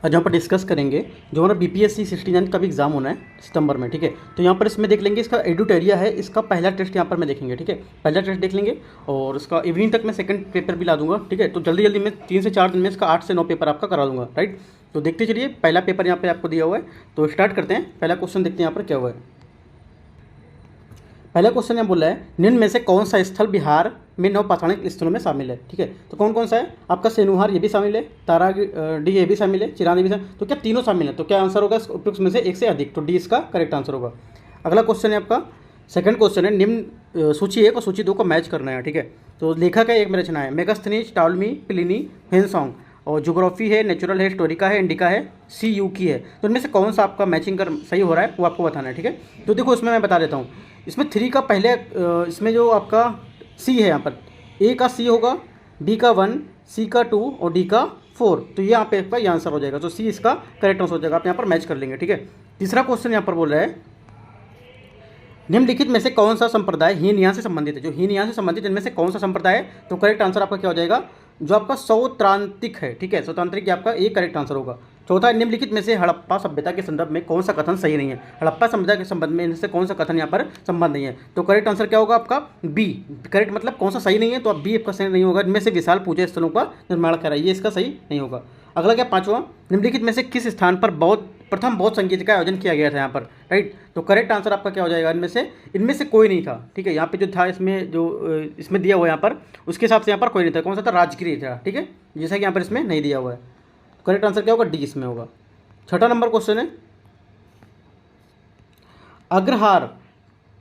आज यहाँ पर डिस्कस करेंगे जो हमारा बीपीएससी 69 का भी एग्जाम होना है सितंबर में, ठीक है। तो यहाँ पर इसमें देख लेंगे इसका एडुटेरिया है, इसका पहला टेस्ट यहाँ पर मैं देखेंगे, ठीक है। पहला टेस्ट देख लेंगे और उसका इवनिंग तक मैं सेकंड पेपर भी ला दूंगा, ठीक है। तो जल्दी जल्दी मैं 3 से 4 दिन में इसका 8 से 9 पेपर आपका करा दूंगा, राइट। तो देखते चलिए, पहला पेपर यहाँ पर आपको दिया हुआ है, तो स्टार्ट करते हैं। पहला क्वेश्चन देखते हैं यहाँ पर क्या हुआ है। पहला क्वेश्चन यहाँ बोल रहा है, निम्न में से कौन सा स्थल बिहार में नवपाषाणिक स्थलों में शामिल है, ठीक है। तो कौन कौन सा है आपका? सेनुहार ये भी शामिल है, ताराडी ये भी शामिल है, चिरान ये भी शामिल। तो क्या तीनों शामिल है? तो क्या आंसर होगा उपयुक्त में से एक से अधिक? तो डी इसका करेक्ट आंसर होगा। अगला क्वेश्चन है आपका सेकंड क्वेश्चन है, निम्न सूची 1 और सूची 2 को मैच करना है, ठीक है। तो लेखक है एक में रचना है, मेगास्थनीज, टालमी, प्लिनी, हेनसोंग। और ज्योग्राफी है, नेचुरल है, हिस्टोरिका है, इंडिका है, सी यू की है। तो इनमें से कौन सा आपका मैचिंग कर सही हो रहा है वो आपको बताना है, ठीक है। तो देखो इसमें मैं बता देता हूँ, इसमें 3 का पहले इसमें जो आपका सी है यहाँ पर, ए का सी होगा, बी का 1, सी का 2 और डी का 4। तो ये यहाँ पे आपका ये आंसर हो जाएगा। तो सी इसका करेक्ट आंसर हो जाएगा, आप यहाँ पर मैच कर लेंगे, ठीक है। तीसरा क्वेश्चन यहाँ पर बोल रहा है, निम्नलिखित में से कौन सा संप्रदाय हीनयान से संबंधित है? जो हीनयान से संबंधित इनमें से कौन सा संप्रदाय है? तो करेक्ट आंसर आपका क्या हो जाएगा? जो आपका सौत्रांतिक है, ठीक है। सौत्रांतिक आपका एक करेक्ट आंसर होगा। चौथा, निम्नलिखित में से हड़प्पा सभ्यता के संदर्भ में कौन सा कथन सही नहीं है? हड़प्पा सभ्यता के संबंध में इनसे कौन सा कथन यहाँ पर संबंध नहीं है? तो करेक्ट आंसर क्या होगा आपका? बी। करेक्ट मतलब कौन सा सही नहीं है, तो अब बी आपका सही नहीं होगा। इनमें से विशाल पूजा स्थलों का निर्माण करा, ये इसका सही नहीं होगा। अगला क्या पांचवा, निम्नलिखित में से किस स्थान पर प्रथम बौद्ध संगीत का आयोजन किया गया था यहाँ पर, राइट। तो करेक्ट आंसर आपका क्या हो जाएगा? इनमें से कोई नहीं था, ठीक है। यहाँ पे जो था इसमें जो इसमें दिया हुआ है यहाँ पर, उसके हिसाब से यहाँ पर कोई नहीं था। कौन सा था? राजगिरी था, ठीक है, जैसा कि यहाँ पर इसमें नहीं दिया हुआ है। करेक्ट आंसर क्या होगा? डी इसमें होगा। छठा नंबर क्वेश्चन है, अग्रहार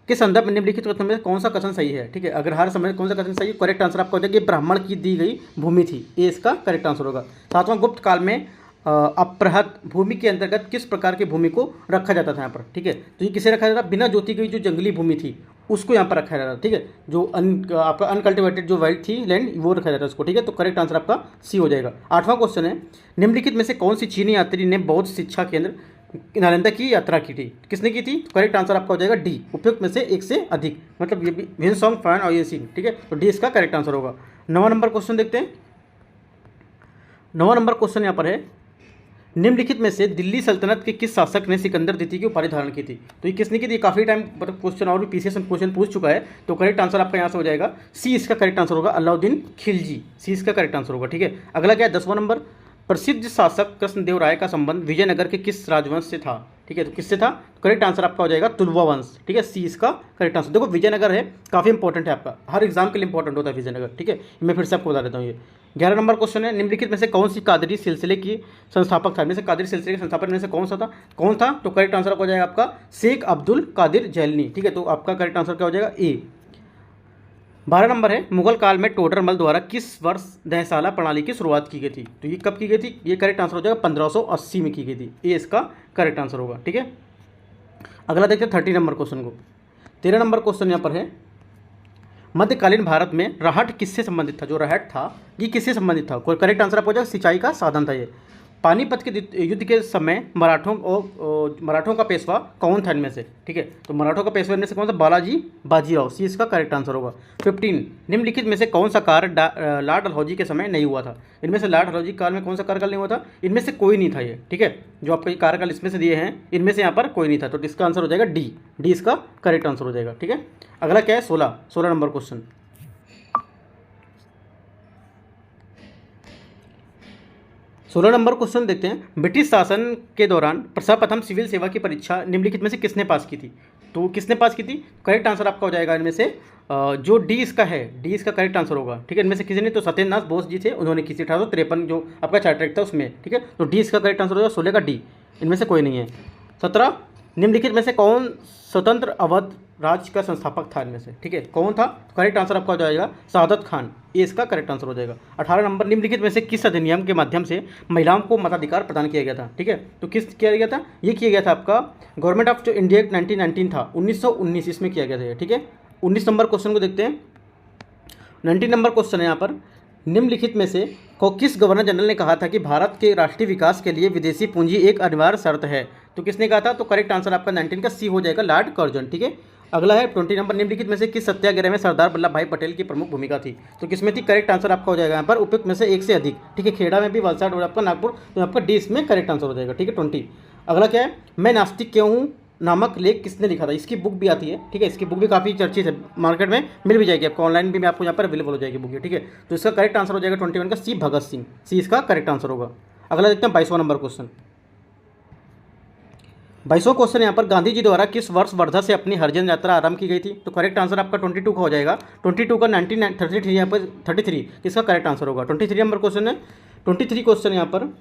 के संदर्भ में निम्नलिखित कथन में कौन सा कथन सही है, ठीक है। अग्रहार समय कौन सा कथन सही है? करेक्ट आंसर आपका हो जाएगा, ये ब्राह्मण की दी गई भूमि थी, ये इसका करेक्ट आंसर होगा। सातवां, गुप्त काल में अपृहत भूमि के अंतर्गत किस प्रकार की भूमि को रखा जाता था यहाँ पर, ठीक है। तो ये किसे रखा जाता था? बिना जोती गई जो जंगली भूमि थी उसको यहाँ पर रखा जाता था, ठीक है। जो आपका अनकल्टिवेटेड जो वाइट थी लैंड, वो रखा जाता है उसको, ठीक है। तो करेक्ट आंसर आपका सी हो जाएगा। आठवां क्वेश्चन है, निम्नलिखित में से कौन सी चीनी यात्री ने बौद्ध शिक्षा केंद्र नालंदा की यात्रा की थी? किसने की थी? तो करेक्ट आंसर आपका हो जाएगा डी, उपयुक्त में से एक से अधिक, मतलब ये हेनसोंग, फैन और ये सिंह, ठीक है। तो डी इसका करेक्ट आंसर होगा। 9वां नंबर क्वेश्चन देखते हैं। 9वां नंबर क्वेश्चन यहाँ पर है, निम्नलिखित में से दिल्ली सल्तनत के किस शासक ने सिकंदर द्वितीय की उपाधि धारण की थी? तो ये किसने की थी? काफ़ी टाइम पर क्वेश्चन और भी पीसीएस में क्वेश्चन पूछ चुका है। तो करेक्ट आंसर आपका यहाँ से हो जाएगा सी, इसका करेक्ट आंसर होगा अलाउद्दीन खिलजी, सी इसका करेक्ट आंसर होगा, ठीक है। अगला क्या है? 10वां नंबर, प्रसिद्ध शासक कृष्णदेव राय का संबंध विजयनगर के किस राजवंश से था, ठीक है। तो किससे था? करेक्ट आंसर आपका हो जाएगा तुलवा वंश, ठीक है, सी इसका करेक्ट आंसर। देखो विजयनगर है, काफ़ी इंपॉर्टेंट है आपका, हर एग्जाम के लिए इंपॉर्टेंट होता है विजयनगर, ठीक है। मैं फिर से आपको बता देता हूँ ये। 11 नंबर क्वेश्चन है, निम्नलिखित में से कौन सी कादरी सिलसिले की संस्थापक था? इनमें से कादरी सिलसिले के संस्थापक में से कौन सा था? कौन था? तो करेक्ट आंसर हो जाएगा आपका शेख अब्दुल कादिर जैलनी, ठीक है। तो आपका करेक्ट आंसर क्या हो जाएगा? ए। 12 नंबर है, मुगल काल में टोडरमल द्वारा किस वर्ष दहसाला प्रणाली की शुरुआत की गई थी? तो ये कब की गई थी? ये करेक्ट आंसर हो जाएगा 1580 में की गई थी, ये इसका करेक्ट आंसर होगा, ठीक है। अगला देखते हैं 30 नंबर क्वेश्चन को। 13 नंबर क्वेश्चन यहाँ पर है, मध्यकालीन भारत में राहट किससे संबंधित था? जो राहट था ये किससे संबंधित था? कोई करेक्ट आंसर आपको हो जाएगा सिंचाई का साधन था ये। पानीपत के युद्ध के समय मराठों का पेशवा कौन था इनमें से, ठीक है। तो मराठों का पेशवा इनमें से कौन सा? बालाजी बाजीराव, सी इसका करेक्ट आंसर होगा। 15, निम्नलिखित में से कौन सा कार्य लॉर्ड डलहौजी के समय नहीं हुआ था? इनमें से लॉर्ड डलहौजी काल में कौन सा कार्यकाल नहीं हुआ था? इनमें से कोई नहीं था ये, ठीक है। जो आपका कार्यकाल इसमें से दिए हैं इनमें से यहाँ पर कोई नहीं था, तो इसका आंसर हो जाएगा डी, डी इसका करेक्ट आंसर हो जाएगा, ठीक है। अगला क्या है? 16 नंबर क्वेश्चन। 16 नंबर क्वेश्चन देखते हैं, ब्रिटिश शासन के दौरान सर्वप्रथम सिविल सेवा की परीक्षा निम्नलिखित में से किसने पास की थी? तो किसने पास की थी? करेक्ट आंसर आपका हो जाएगा इनमें से जो डी इसका है, डी इसका करेक्ट आंसर होगा, ठीक है। इनमें से किसी ने, तो सत्येंद्र नाथ बोस जी थे, उन्होंने की थी 1853 जो आपका चार्टर एक्ट था उसमें, ठीक है। तो डी इसका करेक्ट आंसर होगा, 16 का डी, इनमें से कोई नहीं है। 17, निम्नलिखित में से कौन स्वतंत्र अवध राज्य का संस्थापक था इनमें से, ठीक है। कौन था? करेक्ट आंसर आपका हो जाएगा सादत खान, ये इसका करेक्ट आंसर हो जाएगा। 18 नंबर, निम्नलिखित में से किस अधिनियम के माध्यम से महिलाओं को मताधिकार प्रदान किया गया था, ठीक है। तो किस किया गया था? ये किया गया था आपका गवर्नमेंट ऑफ जो इंडिया 1919 था, 1919 इसमें किया गया था, ठीक है। 19 नंबर क्वेश्चन को देखते हैं। 19 नंबर क्वेश्चन है यहाँ पर, निम्नलिखित में से किस गवर्नर जनरल ने कहा था कि भारत के राष्ट्रीय विकास के लिए विदेशी पूंजी एक अनिवार्य शर्त है? तो किसने कहा था? तो करेक्ट आंसर आपका 19 का सी हो जाएगा, लॉर्ड कर्जन, ठीक है। अगला है 20 नंबर, निम्नलिखित में से किस सत्याग्रह में सरदार वल्लभ भाई पटेल की प्रमुख भूमिका थी? तो किसमें थी? करेक्ट आंसर आपका हो जाएगा यहाँ पर उपयुक्त में से एक से अधिक। ठीक है, खेड़ा में भी, वलसाड़ और आपका नागपुर, तो आपका डी इसमें करेक्ट आंसर हो जाएगा। ठीक है 20। अगला क्या है, मैं नास्तिक क्यों हूँ नामक लेख किसने लिखा था? इसकी बुक भी आती है। ठीक है, इसकी बुक भी काफ़ी चर्चित है, मार्केट में मिल भी जाएगी आपको, ऑनलाइन भी आपको यहाँ पर अवेलेबल हो जाएगी बुक ये। ठीक है, तो इसका करेक्ट आंसर हो जाएगा 21 का सी भगत सिंह, सी इसका करेक्ट आंसर होगा। अगला देखते हैं 22वां नंबर क्वेश्चन। 22वां क्वेश्चन यहाँ पर, गांधी जी द्वारा किस वर्ष वर्धा से अपनी हरिजन यात्रा आरंभ की गई थी? तो करेक्ट आंसर आपका 22 का हो जाएगा। 22 का 1933 यहाँ पर 33 किसका करेक्ट आंसर होगा? 23 नंबर क्वेश्चन है। 23 क्वेश्चन यहाँ पर,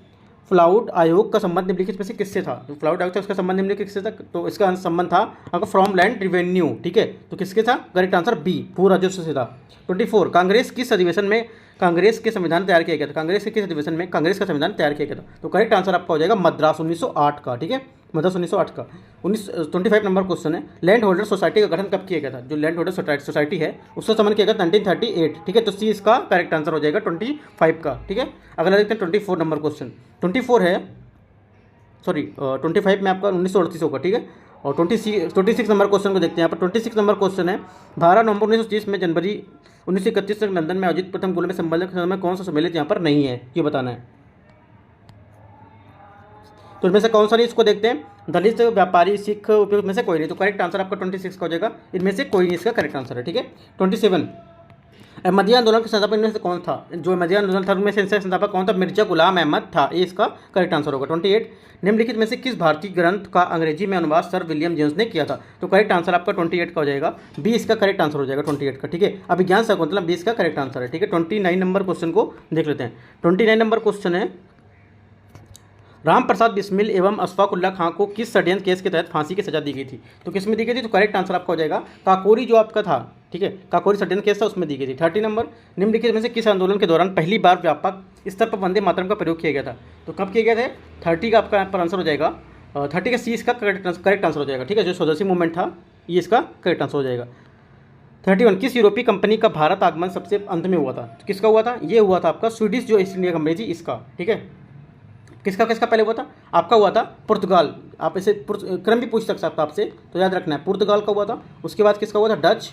फ्लाउड आयोग का संबंध निम्नलिखित में से किससे था? तो फ्लाउड आयोग था, उसका संबंध निम्नलिखित किससे था? तो इसका संबंध था आपका फ्रॉम लैंड रिवेन्यू। ठीक है, तो किसके था? करेक्ट आंसर बी, भू राजस्व से था। 24, कांग्रेस किस अधिवेशन में कांग्रेस के संविधान तैयार किया गया था? कांग्रेस के किस अधिवेशन में कांग्रेस का संविधान तैयार किया गया था? तो करेक्ट आंसर आपका हो जाएगा मद्रास 1908 का। ठीक है, मद्रास 1908 का। 25 नंबर क्वेश्चन है, लैंड होल्डर सोसाइटी का गठन कब किया गया था? जो लैंड होल्डर सोसाइटी है उसका संबंध किया गया 1938। ठीक है, तो सी इसका करेक्ट आंसर हो जाएगा 25 का। ठीक है, अगला देखते हैं 24 नंबर क्वेश्चन। 24 है, सॉरी 25 में आपका 1938 होगा। ठीक है, और 26 नंबर क्वेश्चन को देखते हैं। यहाँ पर 26 नंबर क्वेश्चन है, 12 नवंबर 1930 में जनवरी 1931 तक लंदन में आयोजित प्रथम गोलमेज सम्मेलन में कौन सा सम्मेलित यहाँ पर नहीं है, ये बताना है। तो इनमें से कौन सा नहीं, इसको देखते हैं। दलित, व्यापारी, सिख, उपयुक्त में से कोई नहीं। तो करेक्ट आंसर आपका 26 का हो जाएगा, इनमें से कोई नहीं इसका करेक्ट आंसर है। ठीक है, 27, अहमदिया आंदोलन के संस्थापक इनमें से कौन था? जो अहमदिया आंदोलन था उनमें से संस्थापक कौन था? मिर्जा गुलाम अहमद था, ये इसका करेक्ट आंसर होगा। 28, निम्नलिखित में से किस भारतीय ग्रंथ का अंग्रेजी में अनुवाद सर विलियम जेम्स ने किया था? तो करेक्ट आंसर आपका 28 का हो जाएगा, बी इसका करेक्ट आंसर हो जाएगा 28 का। ठीक है, अभिज्ञान शकुंतलम बी इसका करेक्ट आंसर है। ठीक है, 29 नंबर क्वेश्चन को देख लेते हैं। 29 नंबर क्वेश्चन है, राम प्रसाद बिस्मिल एवं अशफाकुल्ला खां को किस षड्यंत्र केस के तहत फांसी की सजा दी गई थी? तो किस में दी गई थी? तो करेक्ट आंसर आपका हो जाएगा काकोरी, जो आपका था। ठीक है, काकोरी षड्यंत्र केस था उसमें दी गई थी। 30 नंबर, निम्नलिखित में से किस आंदोलन के दौरान पहली बार व्यापक स्तर पर वंदे मातरम का प्रयोग किया गया था? तो कब किया गया था? 30 का आपका यहाँ पर आंसर हो जाएगा 30 का सी इसका करेक्ट आंसर हो जाएगा। ठीक है, जो स्वदेशी मूवमेंट था ये इसका करेक्ट आंसर हो जाएगा। 31, किस यूरोपीय कंपनी का भारत आगमन सबसे अंत में हुआ था? तो किसका हुआ था? ये हुआ था आपका स्वीडिश जो ईस्ट इंडिया कंपनी थी इसका। ठीक है, किसका किसका पहले हुआ था? आपका हुआ था पुर्तगाल। आप इसे क्रम भी पूछ सकता है आपसे, तो याद रखना है पुर्तगाल का हुआ था। उसके बाद किसका हुआ था? डच।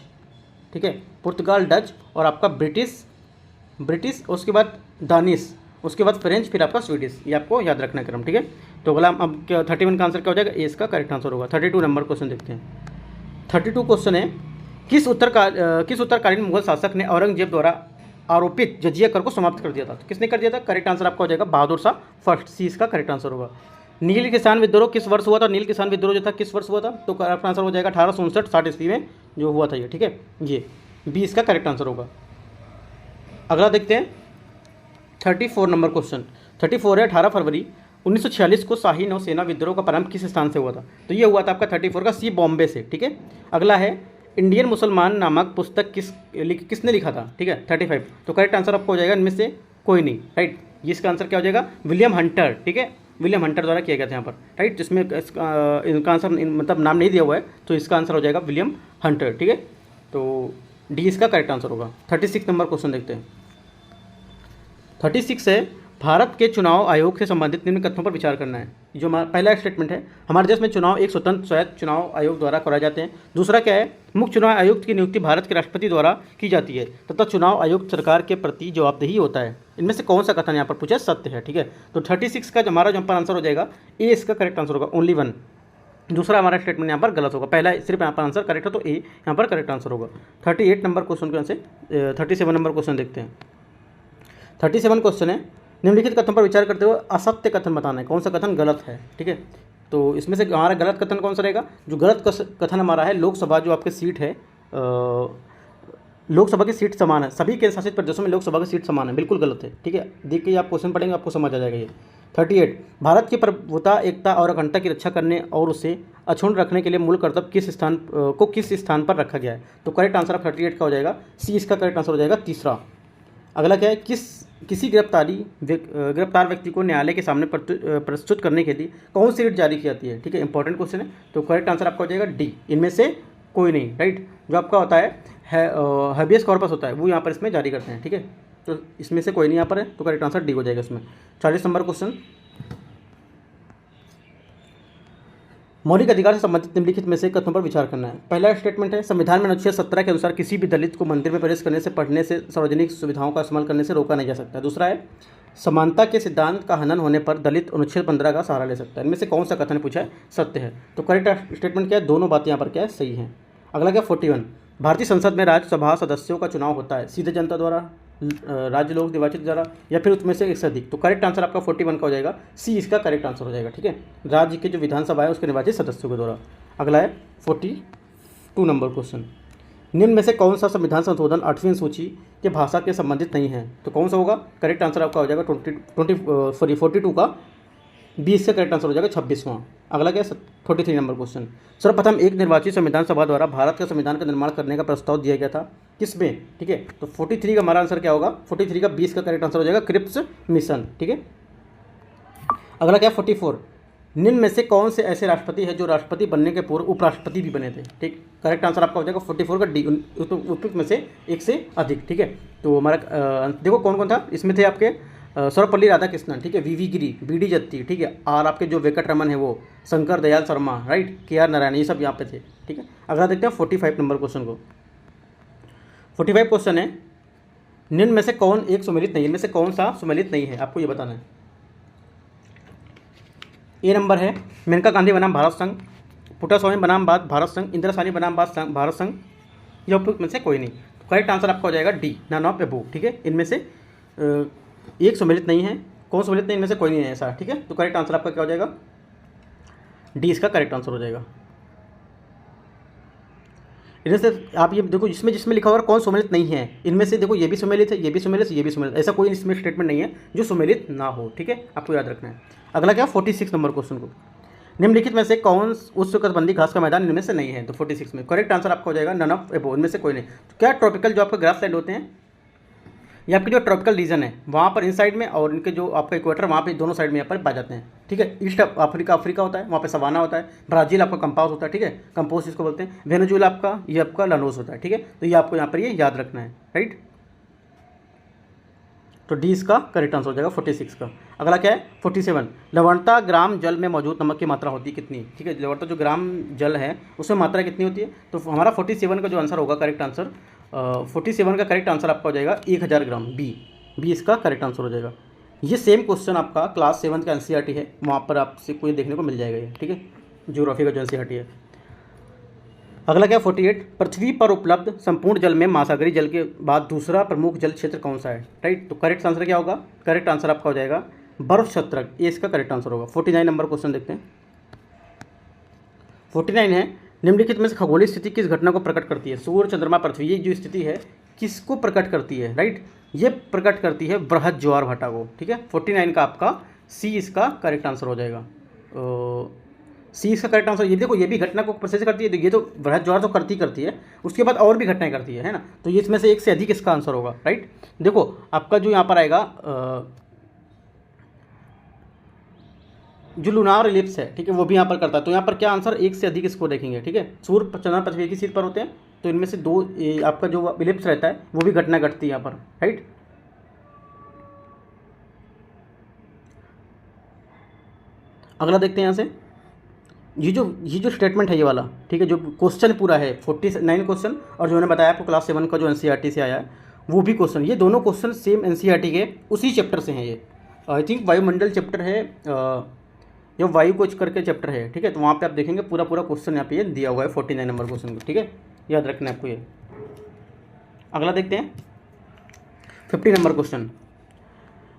ठीक है, पुर्तगाल, डच, और आपका ब्रिटिश, उसके बाद दानिश, उसके बाद फ्रेंच, फिर आपका स्वीडिश। ये आपको याद रखना है क्रम। ठीक है, तो अगला अब 31 का आंसर क्या हो जाएगा? ए इसका करेक्ट आंसर होगा। 32 नंबर क्वेश्चन देखते हैं। 32 क्वेश्चन है, किस उत्तरकालीन मुगल शासक ने औरंगजेब द्वारा आरोपित जजिया कर को समाप्त कर दिया था? तो किसने कर दिया था? करेक्ट आंसर आपका हो जाएगा बहादुर शाह फर्स्ट, सी इसका करेक्ट आंसर होगा। नील किसान विद्रोह किस वर्ष हुआ था? नील किसान विद्रोह जो था किस वर्ष हुआ था? तो करेक्ट आंसर हो जाएगा 1859-60 ईस्वी में जो हुआ था ये। ठीक है, ये बी इसका करेक्ट आंसर होगा। अगला देखते हैं 34 नंबर क्वेश्चन। 34 है, 18 फरवरी 1946 को शाही नौसेना विद्रोह का प्रारंभ किस स्थान से हुआ था? तो ये हुआ था आपका 34 का सी बॉम्बे से। ठीक है, अगला है, इंडियन मुसलमान नामक पुस्तक किसने लिखा था? ठीक है, 35, तो करेक्ट आंसर आपको हो जाएगा इनमें से कोई नहीं। राइट, ये इसका आंसर क्या हो जाएगा? William Hunter. ठीक है, विलियम हंटर द्वारा किया गया था यहाँ पर। राइट, जिसमें इनका आंसर मतलब नाम नहीं दिया हुआ है, तो इसका आंसर हो जाएगा विलियम हंटर। ठीक है, तो डी इसका करेक्ट आंसर होगा। 36 नंबर क्वेश्चन देखते हैं। 36 है, भारत के चुनाव आयोग से संबंधित निम्न कथनों पर विचार करना है। जो हमारा पहला स्टेटमेंट है, हमारे देश में चुनाव एक स्वतंत्र स्वायत्त चुनाव आयोग द्वारा कराए जाते हैं। दूसरा क्या है? मुख्य चुनाव आयुक्त की नियुक्ति भारत के राष्ट्रपति द्वारा की जाती है तथा चुनाव आयुक्त सरकार के प्रति जवाबदेही होता है। इनमें से कौन सा कथन यहाँ पर पूछा? सत्य है। ठीक है, तो 36 का हमारा जो आंसर हो जाएगा ए इसका करेक्ट आंसर होगा, ओनली वन। दूसरा हमारा स्टेटमेंट यहाँ पर गलत होगा, पहला सिर्फ यहाँ पर आंसर करेक्ट है, तो ए यहाँ पर करेक्ट आंसर होगा। 38 नंबर क्वेश्चन के आंसर 37 नंबर क्वेश्चन देखते हैं। 37 क्वेश्चन है, निम्नलिखित कथन पर विचार करते हुए असत्य कथन बताना है, कौन सा कथन गलत है। ठीक है, तो इसमें से हमारा गलत कथन कौन सा रहेगा? जो गलत कथन हमारा है, लोकसभा जो आपके सीट है, लोकसभा की सीट समान है, सभी केंद्र शासित प्रदेशों में लोकसभा की सीट समान है, बिल्कुल गलत है। ठीक है, देखिए आप क्वेश्चन पढ़ेंगे आपको समझ आ जाएगा ये। 38, भारत की प्रभुता, एकता और अखंडता की रक्षा करने और उसे अक्षुण्ण रखने के लिए मूल कर्तव्य किस स्थान पर रखा गया है? तो करेक्ट आंसर 38 का हो जाएगा सी इसका करेक्ट आंसर हो जाएगा तीसरा। अगला क्या है? किसी गिरफ्तार व्यक्ति को न्यायालय के सामने प्रस्तुत करने के लिए कौन सी रिट जारी की जाती है? ठीक है, इंपॉर्टेंट क्वेश्चन है, तो करेक्ट आंसर आपका हो जाएगा डी, इनमें से कोई नहीं। राइट, जो आपका होता है हैबियस कॉर्पस होता है वो यहाँ पर इसमें जारी करते हैं। ठीक है, तो इसमें से कोई नहीं यहाँ पर है, तो करेक्ट आंसर डी हो जाएगा इसमें। 40 नंबर क्वेश्चन, मौलिक अधिकार से संबंधित निम्नलिखित में से कथनों पर विचार करना है। पहला स्टेटमेंट है, संविधान में अनुच्छेद 17 के अनुसार किसी भी दलित को मंदिर में प्रवेश करने से, पढ़ने से, सार्वजनिक सुविधाओं का इस्तेमाल करने से रोका नहीं जा सकता। दूसरा है, समानता के सिद्धांत का हनन होने पर दलित अनुच्छेद 15 का सहारा ले सकता है। इनमें से कौन सा कथन पूछा है? सत्य है। तो करेक्ट स्टेटमेंट क्या है? दोनों बातें यहाँ पर क्या है? सही है। अगला क्या? 41, भारतीय संसद में राज्यसभा सदस्यों का चुनाव होता है सीधे जनता द्वारा, राज्य लोक निर्वाचित द्वारा, या फिर उसमें से एक से अधिक। तो करेक्ट आंसर आपका 41 का हो जाएगा, सी इसका करेक्ट आंसर हो जाएगा। ठीक है, राज्य के जो विधानसभा है उसके निर्वाचित सदस्यों के द्वारा। अगला है 42 नंबर क्वेश्चन, निम्न में से कौन सा संविधान संशोधन 8वीं सूची के भाषा के संबंधित नहीं है? तो कौन सा होगा? करेक्ट आंसर आपका हो जाएगा 42 का 20 का करेक्ट आंसर हो जाएगा 26वां। अगला क्या? 43 नंबर क्वेश्चन, सर्वप्रथम एक निर्वाचित संविधान सभा द्वारा भारत के संविधान का निर्माण करने का प्रस्ताव दिया गया था किसमें? ठीक है, तो 43 का हमारा आंसर क्या होगा? 43 का 20 का करेक्ट आंसर हो जाएगा क्रिप्स मिशन। ठीक है, अगला क्या? 44, निम्न में से कौन से ऐसे राष्ट्रपति हैं जो राष्ट्रपति बनने के पूर्व उपराष्ट्रपति भी बने थे? ठीक, करेक्ट आंसर आपका हो जाएगा 44 का डी, उपयुक्त में से एक से अधिक। ठीक है, तो हमारा देखो कौन कौन था इसमें? थे आपके सर्वपल्ली राधाकृष्णन, ठीक है, वी गिरी, बी डी जत्ती, ठीक है, और आपके जो वेंकटरमन है वो शंकर दयाल शर्मा, राइट, के आर नारायण, ये सब यहाँ पे थे। ठीक है, अगला देखते हैं 45 नंबर क्वेश्चन को। 45 क्वेश्चन है, निम्न में से कौन एक सुमेलित नहीं है? इनमें से कौन सा सुमेलित नहीं है आपको ये बताना है। ए नंबर है, मेनका गांधी बनाम भारत संघ, पुट्टास्वामी बनाम भारत संघ, इंदिरा साहनी बनाम भारत संघ, या उपयुक्त में से कोई नहीं। तो करेक्ट आंसर आपका हो जाएगा डी, नन ऑफ अबोव। ठीक है, इनमें से एक सम्मिलित नहीं है। कौन सम्मिलित नहीं? इनमें से कोई नहीं है ऐसा। ठीक है, तो करेक्ट आंसर आपका क्या हो जाएगा? डी इसका करेक्ट आंसर हो जाएगा। इनमें से आप ये देखो, जिसमें जिसमें लिखा हुआ है कौन सम्मिलित नहीं है, इनमें से देखो ये भी सम्मिलित है, ये भी सम्मिलित, ये भी सम्मिलित, ऐसा कोई इसमें स्टेटमेंट नहीं है जो सम्मिलित ना हो। ठीक है, आपको याद रखना है। अगला क्या? 46 नंबर क्वेश्चन को, निम्नलिखित में से कौन उष्णकटिबंधीय घास का मैदान इनमें से नहीं है? तो 46 में करेक्ट आंसर आपका हो जाएगा नन ऑफ अबोव, इनमें से कोई नहीं। तो क्या ट्रॉपिकल जो आपका ग्रास लैंड होते हैं, ये आपके जो ट्रॉपिकल रीजन है वहाँ पर इन साइड में, और इनके जो आपका इक्वेटर वहाँ पे दोनों साइड में यहाँ पर पाए जाते हैं। ठीक है, ईस्ट अफ्रीका होता है, वहाँ पे सवाना होता है, ब्राज़ील आपका कंपास होता है। ठीक है, कंपोस्ट इसको बोलते हैं, वेनेजुएला आपका ये आपका लानोस होता है। ठीक है, तो ये आपको यहाँ पर ये याद रखना है, राइट। तो डी इसका करेक्ट आंसर हो जाएगा 46 का। अगला क्या है? 47, लवणता ग्राम जल में मौजूद नमक की मात्रा होती है कितनी? ठीक है, लवणता जो ग्राम जल है उसमें मात्रा कितनी होती है? तो हमारा 47 का जो आंसर होगा करेक्ट आंसर 47 का करेक्ट आंसर आपका हो जाएगा 1000 ग्राम, बी इसका करेक्ट आंसर हो जाएगा। ये सेम क्वेश्चन आपका क्लास 7 का एनसीईआरटी है, वहाँ पर आपसे कोई देखने को मिल जाएगा ये। ठीक है, ज्योग्राफी का जो एनसीईआरटी है। अगला क्या? 48, पृथ्वी पर उपलब्ध संपूर्ण जल में महासागरीय जल के बाद दूसरा प्रमुख जल क्षेत्र कौन सा है? राइट, तो करेक्ट आंसर क्या होगा? करेक्ट आंसर आपका हो जाएगा बर्फ क्षत्रक, ये इसका करेक्ट आंसर होगा। 49 नंबर क्वेश्चन देखते हैं। 49 है, निम्नलिखित में से खगोलीय स्थिति किस घटना को प्रकट करती है? सूर्य, चंद्रमा, पृथ्वी, ये जो स्थिति है किसको प्रकट करती है? राइट, ये प्रकट करती है बृहद ज्वार भाटा को। ठीक है, 49 का आपका सी इसका करेक्ट आंसर हो जाएगा। सी इसका करेक्ट आंसर, ये देखो ये भी घटना को प्रोसेस करती है, ये तो बृहद ज्वार तो करती है, उसके बाद और भी घटनाएं करती है ना, तो ये इसमें से एक से अधिक इसका आंसर होगा। राइट, देखो आपका जो यहाँ पर आएगा जो लूनार इलिप्स है, ठीक है, वो भी यहाँ पर करता है, तो यहाँ पर क्या आंसर? एक से अधिक इसको देखेंगे। ठीक है, सूर्य, चंद्रमा, पृथ्वी एक ही सीट पर होते हैं, तो इनमें से दो आपका जो इलिप्स रहता है वो भी घटना घटती है यहाँ पर। राइट, अगला देखते हैं यहाँ से, ये जो स्टेटमेंट है ये वाला, ठीक है, जो क्वेश्चन पूरा है 49 क्वेश्चन, और जो मैंने बताया आपको क्लास 7 का जो एनसीईआरटी से आया है वो भी क्वेश्चन, ये दोनों क्वेश्चन सेम एनसीईआरटी के उसी चैप्टर से हैं। ये आई थिंक वायुमंडल चैप्टर है या वायु कुछ करके चैप्टर है। ठीक है, तो वहाँ पे आप देखेंगे पूरा क्वेश्चन यहाँ पे ये दिया हुआ है 49 नंबर क्वेश्चन को। ठीक है, याद रखना है आपको ये। अगला देखते हैं 50 नंबर क्वेश्चन,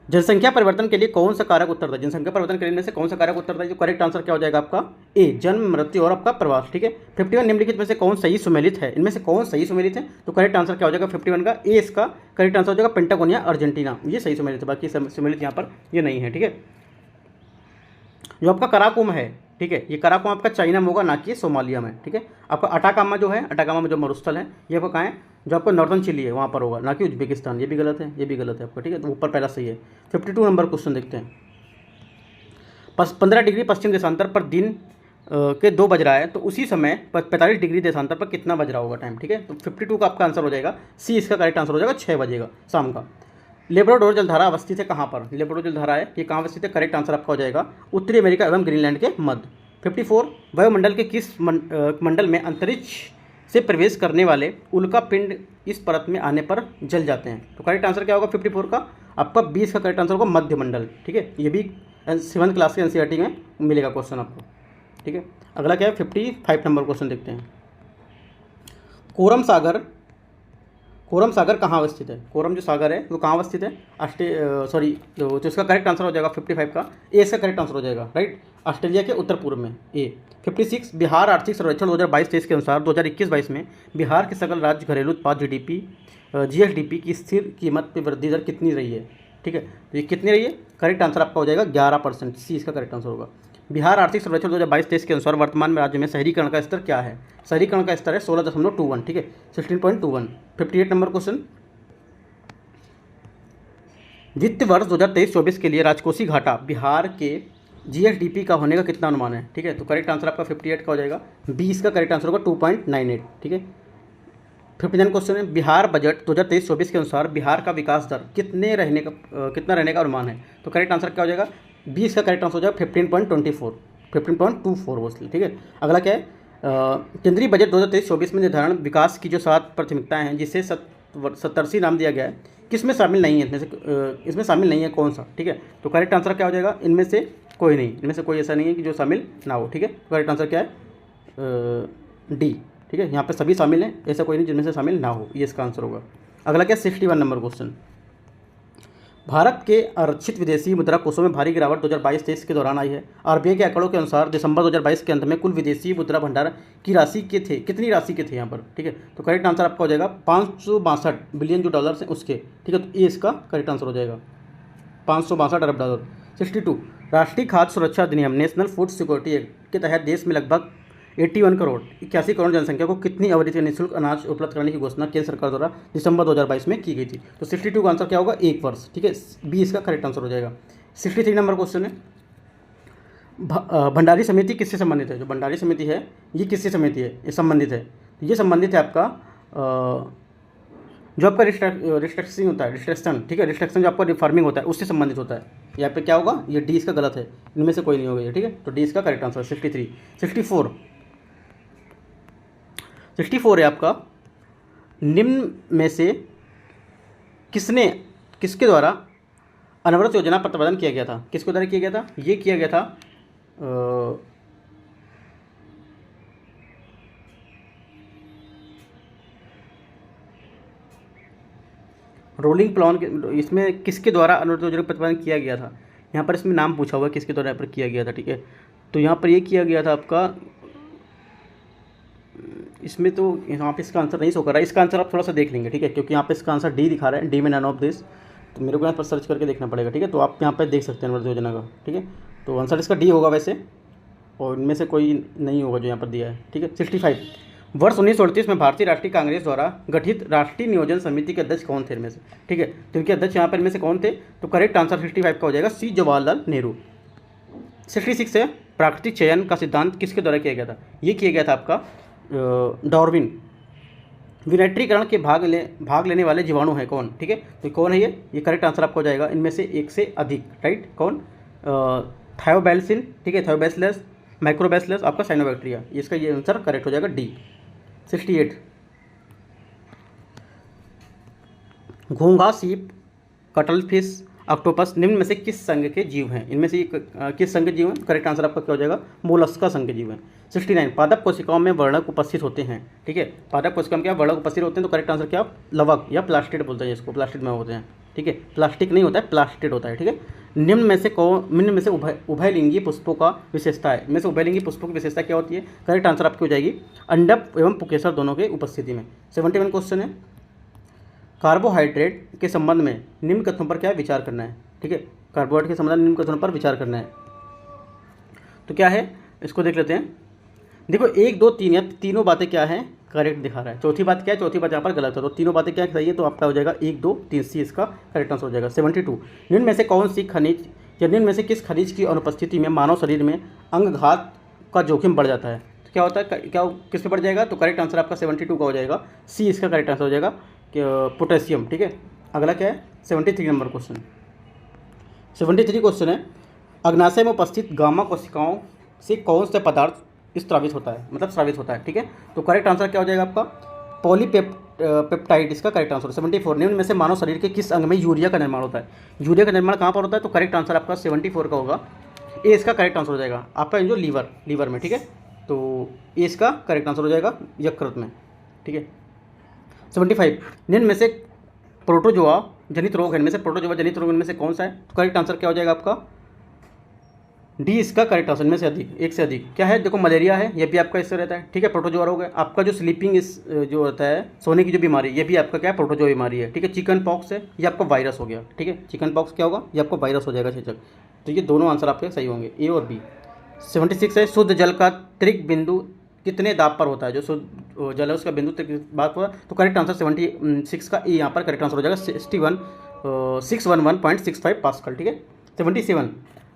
जनसंख्या परिवर्तन के लिए कौन सा कारक उत्तरदायी? जनसंख्या परिवर्तन करने में से कौन सा कारक उत्तरदायी? जो करेक्ट आंसर क्या हो जाएगा आपका? ए, जन्म, मृत्यु और आपका प्रवास। ठीक है, 51 निम्नलिखित में से कौन सही सुमेलित है? इनमें से कौन सही सुमेलित है? तो करेक्ट आंसर क्या हो जाएगा 51 का? ए इसका करेक्ट आंसर हो जाएगा पेंटागोनिया अर्जेंटीना, ये सही सुमेलित है, बाकी सुमेलित यहाँ पर ये नहीं है। ठीक है, जो आपका कराकुम है, ठीक है, ये कराकुम आपका चाइना में होगा, ना कि सोमालिया में। ठीक है, आपका अटाकामा जो है, अटाकामा में जो मरुस्थल है ये आपका कहाँ है? जो आपका नॉर्दर्न चिली है वहाँ पर होगा, ना कि उज्बेकिस्तान। ये भी गलत है, ये भी गलत है आपका। ठीक है, तो ऊपर पहला सही है। 52 नंबर क्वेश्चन देखते हैं, 15 डिग्री पश्चिम देशांतर पर दिन के 2 बज रहा है, तो उसी समय 45 डिग्री देशांतर पर कितना बज रहा होगा टाइम? ठीक है, तो 52 का आपका आंसर हो जाएगा सी, इसका करेक्ट आंसर हो जाएगा 6 बजेगा शाम का। लेब्राडोर जलधारा अवस्थित है कहाँ पर? लेब्राडोर जलधारा है ये कहाँ अवस्थित है? करेक्ट आंसर आपका हो जाएगा उत्तरी अमेरिका एवं ग्रीनलैंड के मध्य। 54 वायुमंडल के किस मंडल में अंतरिक्ष से प्रवेश करने वाले उल्का पिंड इस परत में आने पर जल जाते हैं? तो करेक्ट आंसर क्या होगा 54 का? आपका 20 का करेक्ट आंसर होगा मध्यमंडल। ठीक है, ये भी 7th क्लास के एनसीईआरटी में मिलेगा क्वेश्चन आपको। ठीक है, अगला क्या है 55 नंबर क्वेश्चन देखते हैं। कोरम सागर कहाँ अवस्थित है? कोरम जो सागर है वो कहाँ अवस्थित है? तो इसका करेक्ट आंसर हो जाएगा 55 का ए इसका करेक्ट आंसर हो जाएगा, राइट, ऑस्ट्रेलिया के उत्तर पूर्व में ए। 56 बिहार आर्थिक सर्वेक्षण 2022-23 के अनुसार 2021-22 में बिहार के सकल राज्य घरेलू उत्पाद जीएसडीपी की स्थिर कीमत पर वृद्धि दर कितनी रही है? ठीक है, तो ये कितनी रही है? करेक्ट आंसर आपका हो जाएगा 11%, सी इसका करेक्ट आंसर होगा। बिहार आर्थिक सर्वेक्षण 2022-23 के अनुसार वर्तमान में राज्य में शहरीकरण का स्तर क्या है? शहरीकरण का स्तर है 16.21, ठीक है, 16.21। 58 नंबर क्वेश्चन, वित्तीय वर्ष 2023-24 के लिए राजकोषीय घाटा बिहार के जीएसडीपी का होने का कितना अनुमान है? ठीक है, तो करेक्ट आंसर आपका 58 का हो जाएगा, 20 का करेक्ट आंसर होगा 2.98। ठीक है, 59 क्वेश्चन है, बिहार बजट 2023-24 के अनुसार बिहार का विकास दर कितना रहने का अनुमान है? तो करेक्ट आंसर क्या हो जाएगा? 20 का करेक्ट आंसर हो जाएगा 15.24 मोस्टली। ठीक है, अगला क्या है, केंद्रीय बजट 2023-24 में निर्धारण विकास की जो 7 प्राथमिकताएं हैं जिसे 87 नाम दिया गया है, किसमें शामिल नहीं है? इसमें शामिल नहीं है कौन सा? ठीक है, तो करेक्ट आंसर क्या हो जाएगा? इनमें से कोई नहीं, इनमें से कोई ऐसा नहीं है कि जो शामिल ना हो। ठीक है, तो करेक्ट आंसर क्या है? डी। ठीक है, यहाँ पे सभी शामिल हैं, ऐसा कोई नहीं जिनमें से शामिल ना हो, ये इसका आंसर होगा। अगला क्या 61 नंबर क्वेश्चन, भारत के आरक्षित विदेशी मुद्रा कोषों में भारी गिरावट 2022-23 के दौरान आई है। आरबीआई के आंकड़ों के अनुसार दिसंबर 2022 के अंत में कुल विदेशी मुद्रा भंडार की राशि के थे, कितनी राशि के थे यहाँ पर? ठीक है, तो करेक्ट आंसर आपका हो जाएगा 562 बिलियन जो डॉलर्स हैं उसके। ठीक है, तो ये इसका करेक्ट आंसर हो जाएगा 562 अरब डॉलर। 62 राष्ट्रीय खाद्य सुरक्षा अधिनियम नेशनल फूड सिक्योरिटी एक्ट के तहत देश में लगभग 81 करोड़ 81 करोड़ जनसंख्या को कितनी अवधि के निःशुल्क अनाज उपलब्ध कराने की घोषणा केंद्र सरकार द्वारा दिसंबर 2022 में की गई थी? तो 62 का आंसर क्या होगा? 1 वर्ष। ठीक है, बी इसका करेक्ट आंसर हो जाएगा। 63 नंबर क्वेश्चन है, भंडारी समिति किससे संबंधित है? जो भंडारी समिति है ये किससे समिति है? ये संबंधित है, ये संबंधित है आपका जो आपका रिस्ट्रक्शन होता है, रिस्ट्रक्शन। ठीक है, रिस्ट्रक्शन जो आपका रिफॉर्मिंग होता है उससे संबंधित होता है। यहाँ पे क्या होगा? ये डी इसका गलत है, इनमें से कोई नहीं होगा ये। ठीक है, तो डी इसका करेक्ट आंसर 63। 64 है आपका, निम्न में से किसके द्वारा अनवरत योजना प्रतिपादन किया गया था? किसके द्वारा किया गया था? ये किया गया था रोलिंग प्लान के, इसमें किसके द्वारा अनवरत योजना प्रतिपादन किया गया था? यहाँ पर इसमें नाम पूछा हुआ है किसके द्वारा यहाँ पर किया गया था। ठीक है, तो यहाँ पर ये किया गया था आपका, इसमें तो यहाँ पे इसका आंसर नहीं शो कर रहा है, इसका आंसर आप थोड़ा सा देख लेंगे। ठीक है, क्योंकि यहाँ पे इसका आंसर डी दिखा रहा है, डी में नन ऑफ दिस, तो मेरे को यहाँ पर सर्च करके देखना पड़ेगा। ठीक है, तो आप यहाँ पे देख सकते हैं अनवरत योजना का। ठीक है, तो आंसर इसका डी होगा वैसे, और इनमें से कोई नहीं होगा जो यहाँ पर दिया है। ठीक है, 65 वर्ष 1938 में भारतीय राष्ट्रीय कांग्रेस द्वारा गठित राष्ट्रीय नियोजन समिति के अध्यक्ष कौन थे इनमें से? ठीक है, तो इनके अध्यक्ष यहाँ पर इनमें से कौन थे? तो करेक्ट आंसर 65 का हो जाएगा, सी जवाहरलाल नेहरू। 66 है, प्राकृतिक चयन का सिद्धांत किसके द्वारा किया गया था? ये किया गया था आपका डार्विन। विनाइट्रीकरण के भाग लेने वाले जीवाणु है कौन? ठीक है, तो कौन है ये करेक्ट आंसर आपको हो जाएगा, इनमें से एक से अधिक, राइट। कौन? थायोबैसिल। ठीक है, थायोबैसिलस, माइक्रोबैसिलस, आपका साइनोबैक्टीरिया, इसका ये आंसर करेक्ट हो जाएगा डी। 68 घोंघा, सीप, कटल फिश, ऑक्टोपस निम्न में से किस संघ के जीव हैं? इनमें से किस संघ के जीव हैं? करेक्ट आंसर आपका क्या हो जाएगा? मोलस्का संघ के जीव हैं। 69 पादप कोशिकाओं में वर्णक उपस्थित होते हैं। ठीक है, पादप कोशिकाओं में क्या वर्णक उपस्थित होते हैं? तो करेक्ट आंसर क्या? लवक या प्लास्टिड बोलते हैं इसको, प्लास्टिड में होते हैं। ठीक है, प्लास्टिक नहीं होता है, प्लास्टिड होता है। ठीक है, निम्न में से उभयलिंगी पुष्पों का विशेषता है, इनमें से उभयलिंगी पुष्पों की विशेषता क्या होती है? करेक्ट आंसर आपकी हो जाएगी अंडक एवं पुकेसर दोनों के उपस्थिति में। 71 क्वेश्चन है, कार्बोहाइड्रेट के संबंध में निम्न कथनों पर क्या विचार करना है? ठीक है, कार्बोहाइड्रेट के संबंध में निम्न कथनों पर विचार करना है, तो क्या है इसको देख लेते हैं। देखो 1 2 3 या तीनों बातें क्या हैं? करेक्ट दिखा रहा है। चौथी बात क्या है? चौथी बात यहाँ पर गलत है, तो तीनों बातें क्या सही है? तो आपका हो जाएगा 1 2 3 सी इसका करेक्ट आंसर हो जाएगा। 72 निम्न में से कौन सी खनिज या निम्न में से किस खनिज की अनुपस्थिति में मानव शरीर में अंगघात का जोखिम बढ़ जाता है? तो क्या होता है, क्या किस पे बढ़ जाएगा? तो करेक्ट आंसर आपका 72 का हो जाएगा, सी इसका करेक्ट आंसर हो जाएगा, पोटेशियम। ठीक है, अगला क्या है? 73 नंबर क्वेश्चन। 73 क्वेश्चन है, अग्नाशय में उपस्थित गामा कोशिकाओं से कौन सा पदार्थ स्रावित होता है, मतलब स्रावित होता है, ठीक है। तो करेक्ट आंसर क्या हो जाएगा आपका पॉलीपेप्टाइड, इसका करेक्ट आंसर 74। निम्न में से मानव शरीर के किस अंग में यूरिया का निर्माण होता है? यूरिया का निर्माण कहाँ पर होता है? तो करेक्ट आंसर आपका 74 का होगा, ए इसका करेक्ट आंसर हो जाएगा आपका जो लीवर में, ठीक है। तो ए इसका करेक्ट आंसर हो जाएगा यकृत में, ठीक है। 75 निम्न में से प्रोटोजोआ जनित रोग है, इनमें से प्रोटोजोआ जनित रोग इनमें से कौन सा है? तो करेक्ट आंसर क्या हो जाएगा आपका डी इसका करेक्ट आंसर, इनमें से अधिक, एक से अधिक क्या है? देखो मलेरिया है, ये भी आपका इससे रहता है, ठीक है। प्रोटोजोआ रोग है आपका जो स्लीपिंग जो होता है सोने की जो बीमारी, ये भी आपका क्या है? प्रोटोजोआ बीमारी है, ठीक है। चिकन पॉक्स है, ये आपका वायरस हो गया, ठीक है। चिकन पॉक्स क्या होगा? ये आपको वायरस हो जाएगा चेचक। तो ये दोनों आंसर आपके सही होंगे, ए और बी। 76 है शुद्ध जल का त्रिक बिंदु कितने दाब पर होता है? जो शुद्ध जल है उसका बिंदु बात हुआ, तो करेक्ट आंसर 76 का ए यहाँ पर करेक्ट आंसर हो जाएगा 611.65 पास्कल, ठीक है। 77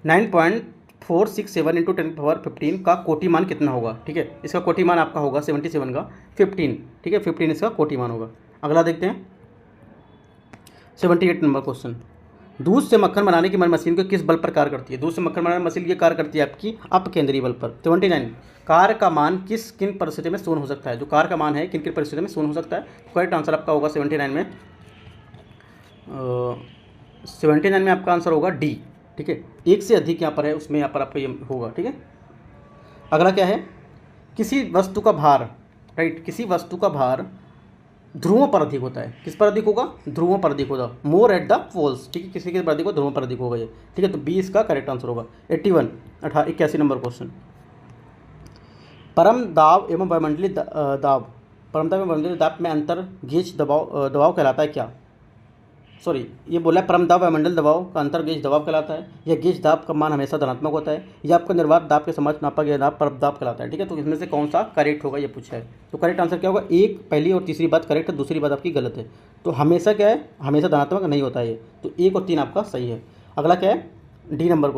9.467 इंटू 10⁻15 का कोटि मान कितना होगा? ठीक है, इसका कोटि मान आपका होगा 77 का 15, ठीक है। 15 इसका कोटि मान होगा। अगला देखते हैं 78 नंबर क्वेश्चन। दूध से मक्खन बनाने की मशीन को किस बल पर कार्य करती है? दूध से मक्खन बनाने मशीन ये कार्य करती है आपकी अपकेंद्रीय बल पर। 79 कार का मान किन परिस्थितियों में शून्य हो सकता है? जो कार का मान है किन परिस्थितियों में शून्य हो सकता है? करेक्ट आंसर आपका होगा 79 में 79 में आपका आंसर होगा डी, ठीक है। एक से अधिक यहाँ पर है, उसमें यहाँ पर आपका ये होगा, ठीक है। अगला क्या है? किसी वस्तु का भार, राइट, किसी वस्तु का भार ध्रुवों पर अधिक होता है। किस पर अधिक होगा? ध्रुवों पर अधिक होगा, मोर एट द पोल्स, ठीक है। किसी के पर अधिक होगा? ध्रुवों पर अधिक होगा ये, ठीक है। तो बी इसका करेक्ट आंसर होगा। 81 नंबर क्वेश्चन। परम दाब एवं वायुमंडलीय दाब, परम दाब एवं वायुमंडलीय दाब में अंतर गेज दबाव कहलाता है क्या? सॉरी, ये बोला है परम दाब वायुमंडल दबाव का अंतर गेज दबाव कहलाता है, या गेज दाब का मान हमेशा धनात्मक होता है, या आपका निर्वात दाब के समक्ष नापा गया दाब परम दाब कहलाता है, ठीक है। तो इसमें से कौन सा करेक्ट होगा ये पूछा है। तो करेक्ट आंसर क्या होगा? एक पहली और तीसरी बात करेक्ट है, दूसरी बात आपकी गलत है। तो हमेशा क्या है? हमेशा धनात्मक नहीं होता है ये। तो 1 और 3 आपका सही है। अगला क्या है? D number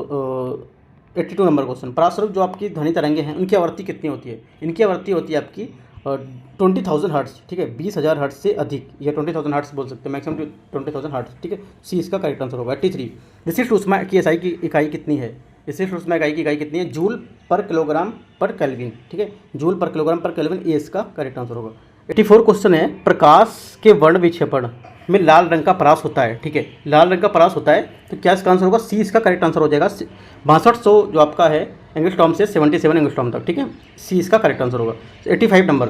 82 number question. परास्वरूप जो आपकी ध्वनि तरंगे हैं उनकी आवृत्ति कितनी होती है? इनकी आवृत्ति होती है आपकी 20,000 हर्ट्ज, ठीक है। 20,000 हर्ट्ज से अधिक, या 20,000 हर्ट्ज बोल सकते हैं, मैक्सिमम 20,000 हर्ट्ज, ठीक है। सी इसका करेक्ट आंसर होगा। 83 विशिष्ट ऊष्मा की एसआई की इकाई कितनी है? विशिष्ट ऊष्मा इकाई की इकाई कितनी है? जूल पर किलोग्राम पर केल्विन, ठीक है। जूल पर किलोग्राम पर केल्विन, ये इसका करेक्ट आंसर होगा। 84 क्वेश्चन है, प्रकाश के वर्ण विक्षेपण में लाल रंग का परास होता है, ठीक है। लाल रंग का परास होता है, तो क्या इसका आंसर होगा? सी इसका करेक्ट आंसर हो जाएगा। 6200 जो आपका है एंगस्ट्रॉम से 77 एंगस्ट्रॉम तक, ठीक है। सी इसका करेक्ट आंसर होगा। 85 नंबर।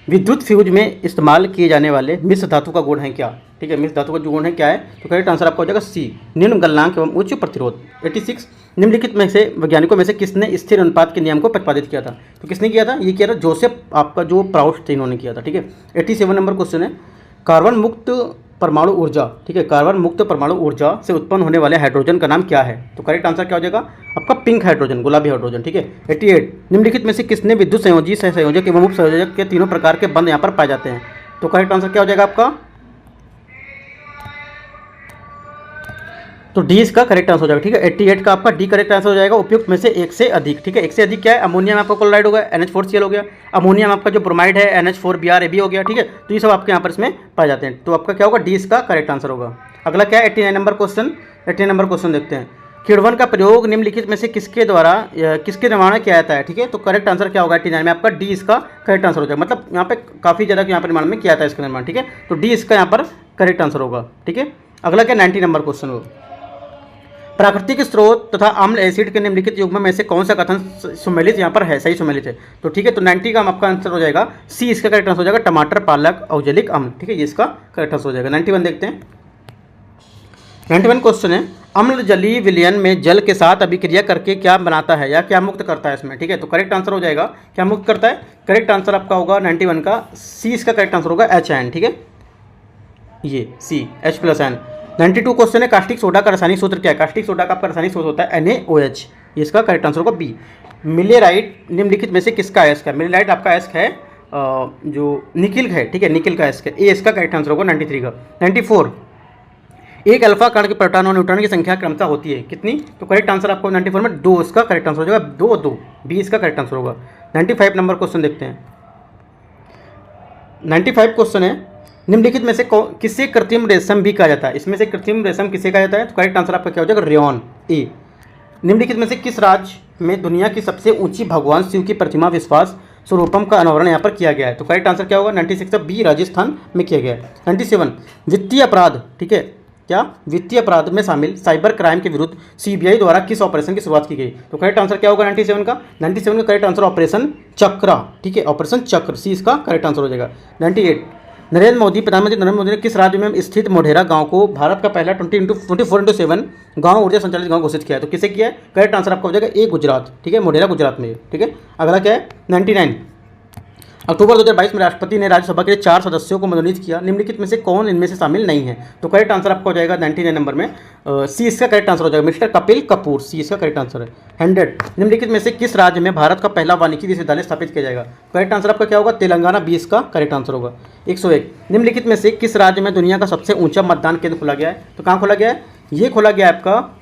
विद्युत फ्यूज में इस्तेमाल किए जाने वाले मिश्र धातु का गुण है क्या? ठीक है, मिश्र धातु का जो गुण है क्या है? तो करेक्ट आंसर आपका हो जाएगा सी, निम्न गलनांक एवं उच्च प्रतिरोध। 86 निम्नलिखित में से वैज्ञानिकों में से किसने स्थिर अनुपात के नियम को प्रतिपादित किया था? तो किसने किया था? ये किया था जोसेफ आपका जो प्राउस्ट थे, इन्होंने किया था, ठीक है। 87 नंबर क्वेश्चन है, कार्बन मुक्त परमाणु ऊर्जा, ठीक है, कार्बन मुक्त परमाणु ऊर्जा से उत्पन्न होने वाले हाइड्रोजन का नाम क्या है? तो करेक्ट आंसर क्या हो जाएगा आपका? पिंक हाइड्रोजन, गुलाबी हाइड्रोजन, ठीक है। 88 निम्नलिखित में से किसने विद्युत संयोजी, सहसंयोजक एवं उप संयोजक के तीनों प्रकार के बंध यहाँ पर पाए जाते हैं? तो करेक्ट आंसर क्या हो जाएगा आपका? तो डी इसका करेक्ट आंसर हो जाएगा, ठीक है। 88 का आपका डी करेक्ट आंसर हो जाएगा। उपयुक्त में से एक से अधिक, ठीक है। एक से अधिक क्या है? अमोनिया में आपका क्लोराइड होगा, NH4Cl हो गया। अमोनिया में आपका जो ब्रोमाइड है NH4Br हो गया, ठीक है। तो ये सब आपके यहाँ पर इसमें पाए जाते हैं। तो आपका क्या होगा? डी इसका करेक्ट आंसर होगा। अगला क्या है? 89 नंबर क्वेश्चन। 89 नंबर क्वेश्चन देखते हैं। किण्वन का प्रयोग निम्नलिखित में से किसके द्वारा किसके निर्माण में किया जाता है? ठीक है, तो करेक्ट आंसर क्या होगा? 89 में आपका डी इसका करेक्ट आंसर हो जाएगा। मतलब यहाँ पे काफ़ी ज़्यादा यहाँ पर निर्माण में किया जाता है इसका निर्माण, ठीक है। तो डी इसका यहाँ पर करेक्ट आंसर होगा, ठीक है। अगला क्या? 90 नंबर क्वेश्चन हो, प्राकृतिक स्रोत तथा अम्ल एसिड के निम्नलिखित युग्म में से कौन सा कथन सुमेलित यहाँ पर है? सही सुमेलित है। तो ठीक है, तो 90 का आपका आंसर हो जाएगा सी, इसका करेक्ट आंसर हो जाएगा टमाटर, पालक, औजलिक अम्ल, ठीक है, ये इसका करेक्ट आंसर हो जाएगा। 91 देखते हैं। 91 क्वेश्चन है, अम्ल जलीय विलयन में जल के साथ अभिक्रिया करके क्या बनाता है या क्या मुक्त करता है इसमें? ठीक है, तो करेक्ट आंसर हो जाएगा क्या मुक्त करता है? करेक्ट आंसर आपका होगा 91 का सी, इसका करेक्ट आंसर होगा HN, ठीक है, ये सी H+N। 92 क्वेश्चन है, कास्टिक सोडा का रासायनिक सूत्र क्या है? कास्टिक सोडा का आपका रासायनिक सूत्र होता है NaOH, ये इसका करेक्ट आंसर होगा बी। मिलेराइट निम्नलिखित में से किसका एस्क है? मिलेराइट आपका एस्क है जो निकिल है, ठीक है, निकिल का एस्क है, ए इसका करेक्ट आंसर होगा 93 का। 94 एक अल्फा कण के प्रोटॉन और न्यूट्रॉन की संख्या क्रमशः होती है कितनी? तो करेक्ट आंसर आपको 94 में 2 इसका करेक्ट आंसर हो जाएगा, 2 2, बी इसका करेक्ट आंसर होगा। 95 नंबर क्वेश्चन देखते हैं। 95 क्वेश्चन है, निम्नलिखित में से किसे कृत्रिम रेशम भी कहा जाता है? इसमें से कृत्रिम रेशम किसे कहा जाता है? तो करेक्ट आंसर आपका क्या हो जाएगा? रेयॉन, ए। निम्नलिखित में से किस राज्य में दुनिया की सबसे ऊंची भगवान शिव की प्रतिमा विश्वास स्वरूपम का अनावरण यहाँ पर किया गया है? तो करेक्ट आंसर क्या होगा? 96 का बी, राजस्थान में किया गया है। 97 वित्तीय अपराध, ठीक है, क्या वित्तीय अपराध में शामिल साइबर क्राइम के विरुद्ध सीबीआई द्वारा किस ऑपरेशन की शुरुआत की गई? तो करेक्ट आंसर क्या होगा 97 का? 97 का करेक्ट आंसर ऑपरेशन चक्रा, ठीक है, ऑपरेशन चक्र, सी इसका करेक्ट आंसर हो जाएगा। 98 प्रधानमंत्री नरेंद्र मोदी ने किस राज्य में स्थित मोढेरा गांव को भारत का पहला 24/7 गांव ऊर्जा संचालित गांव घोषित किया है? तो किसे किया है? करेक्ट आंसर आपका हो जाएगा ए, गुजरात, ठीक है, मोढेरा गुजरात में है, ठीक है। अगला क्या है? 99 अक्टूबर 2022 में राष्ट्रपति ने राज्यसभा के 4 सदस्यों को मनोनीत किया, निम्नलिखित में से कौन इनमें से शामिल नहीं है? तो करेक्ट आंसर आपका हो जाएगा 99 नंबर में सी इसका करेक्ट आंसर हो जाएगा, मिस्टर कपिल कपूर, सी इसका करेक्ट आंसर है। 100 निम्नलिखित में से किस राज्य में भारत का पहला वानिकी विश्वविद्यालय स्थापित किया जाएगा? करेक्ट आंसर आपका क्या होगा? तेलंगाना, 20 का करेक्ट आंसर होगा। 101 निम्नलिखित में से किस राज्य में दुनिया का सबसे ऊंचा मतदान केंद्र खोला गया है? तो कहाँ खोला गया है? ये खोला गया है आपका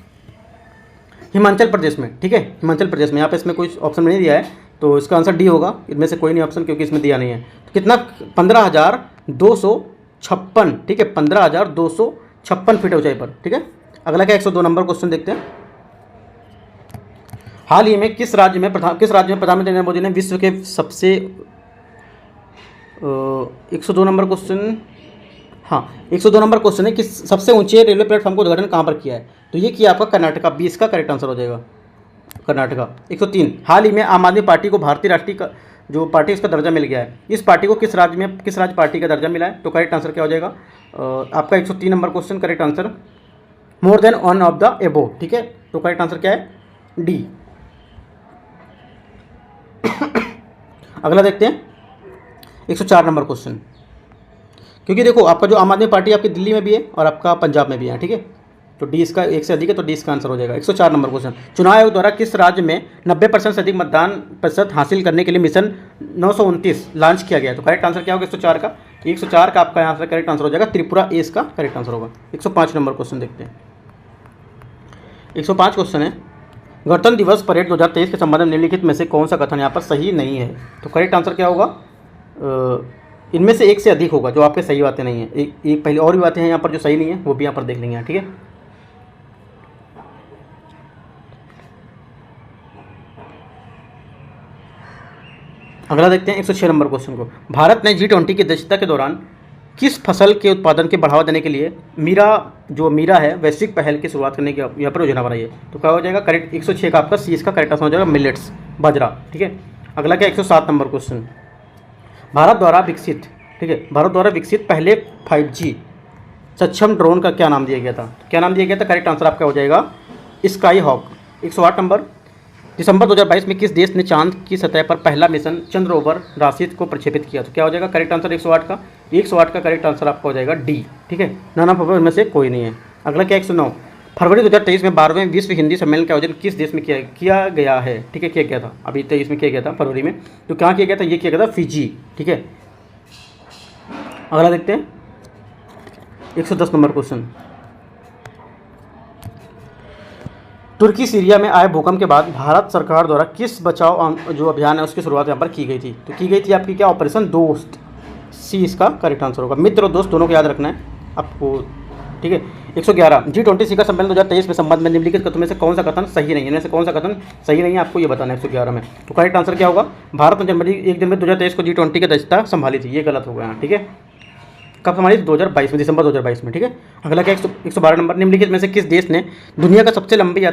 हिमाचल प्रदेश में, ठीक है, हिमाचल प्रदेश में। यहाँ पे इसमें कोई ऑप्शन नहीं दिया है, तो इसका आंसर डी होगा, इनमें से कोई नहीं ऑप्शन, क्योंकि इसमें दिया नहीं है। तो कितना? 15,256, ठीक है, 15,256 फीट ऊंचाई पर, ठीक है। अगला क्या? 102 नंबर क्वेश्चन देखते हैं। हाल ही में किस राज्य में प्रधानमंत्री नरेंद्र मोदी ने विश्व के सबसे 102 नंबर क्वेश्चन, हाँ 102 नंबर क्वेश्चन है कि सबसे ऊंचे रेलवे प्लेटफॉर्म का उद्घाटन कहाँ पर किया है? तो ये किया आपका कर्नाटका, 20 का करेक्ट आंसर हो जाएगा, कर्नाटका। 103 हाल ही में आम आदमी पार्टी को भारतीय राष्ट्रीय का जो पार्टी उसका दर्जा मिल गया है, इस पार्टी को किस राज्य पार्टी का दर्जा मिला है? तो करेक्ट आंसर क्या हो जाएगा आपका? 103 number question correct answer more than one of the एबो, ठीक है। तो करेक्ट आंसर क्या है? डी। अगला देखते हैं 104 नंबर क्वेश्चन, क्योंकि देखो आपका जो आम आदमी पार्टी आपकी दिल्ली में भी है और आपका पंजाब में भी है, ठीक है, तो डी इसका एक से अधिक है, तो डी इसका आंसर हो जाएगा। 104 नंबर क्वेश्चन चुनाव आयोग द्वारा किस राज्य में 90% से अधिक मतदान प्रतिशत हासिल करने के लिए मिशन 929 लॉन्च किया गया? तो करेक्ट आंसर क्या होगा 104 का? 104 का आपका यहाँ से करेक्ट आंसर हो जाएगा त्रिपुरा, ए इसका करेक्ट आंसर होगा। 105 नंबर क्वेश्चन देखते हैं। 105 क्वेश्चन है गणतंत्र दिवस परेड 2023 के संबंध में निम्नलिखित में से कौन सा कथन यहाँ पर सही नहीं है? तो करेक्ट आंसर क्या होगा? इनमें से एक से अधिक होगा जो आपके सही बातें नहीं है। एक पहले और भी बातें हैं यहाँ पर जो सही नहीं है, वो भी यहाँ पर देख लेंगे, ठीक है। अगला देखते हैं 106 नंबर क्वेश्चन को। भारत ने G20 की अध्यक्षता के दौरान किस फसल के उत्पादन के बढ़ावा देने के लिए मीरा है वैश्विक पहल की शुरुआत करने की यहाँ पर योजना बनाई है? तो क्या हो जाएगा? करेक्ट 106 का आपका सी इसका करेक्ट आंसर हो जाएगा मिलेट्स, बाजरा, ठीक है। अगला क्या 107 नंबर क्वेश्चन भारत द्वारा विकसित, ठीक है, भारत द्वारा विकसित पहले 5G सक्षम ड्रोन का क्या नाम दिया गया था? क्या नाम दिया गया था? करेक्ट आंसर आपका हो जाएगा स्काई हॉक। 108 नंबर दिसंबर 2022 में किस देश ने चांद की सतह पर पहला मिशन चंद्र रोवर राशिद को प्रक्षेपित किया? तो क्या हो जाएगा? करेक्ट आंसर 108 का 108 का करेक्ट आंसर आपका हो जाएगा डी, ठीक है। नाना फरवरी में से कोई नहीं है। अगला क्या 109 फरवरी 2023 में 12वें विश्व हिंदी सम्मेलन का आयोजन किस देश में किया गया है? ठीक है, किया गया था अभी 23 में किया गया था फरवरी में। तो कहाँ किया गया था? ये किया गया था फिजी, ठीक है। अगला देखते हैं 110 नंबर क्वेश्चन तुर्की सीरिया में आए भूकंप के बाद भारत सरकार द्वारा किस बचाव जो अभियान है उसकी शुरुआत यहाँ पर की गई थी? तो की गई थी आपकी क्या? ऑपरेशन दोस्त, सी इसका करेक्ट आंसर होगा। मित्र और दोस्त दोनों को याद रखना है आपको, ठीक है। 111 G20 शिखर सम्मेलन 2023 में संबंध में निम्नलिखित कथनों में से कौन सा कथन सही नहीं है? इनमें से कौन सा कथन सही नहीं है आपको ये बताना है 111 में। तो करेक्ट आंसर क्या होगा? भारत ने जनवरी 1 जनवरी 2023 को G20 की अध्यक्षता संभाली थी, ये गलत हो गया यहाँ, ठीक है। कब संभाली? 2022 में, दिसंबर 2022 में, ठीक है। अगला क्या 112 नंबर निम्नलिखित में से किस देश ने दुनिया का सबसे लंबी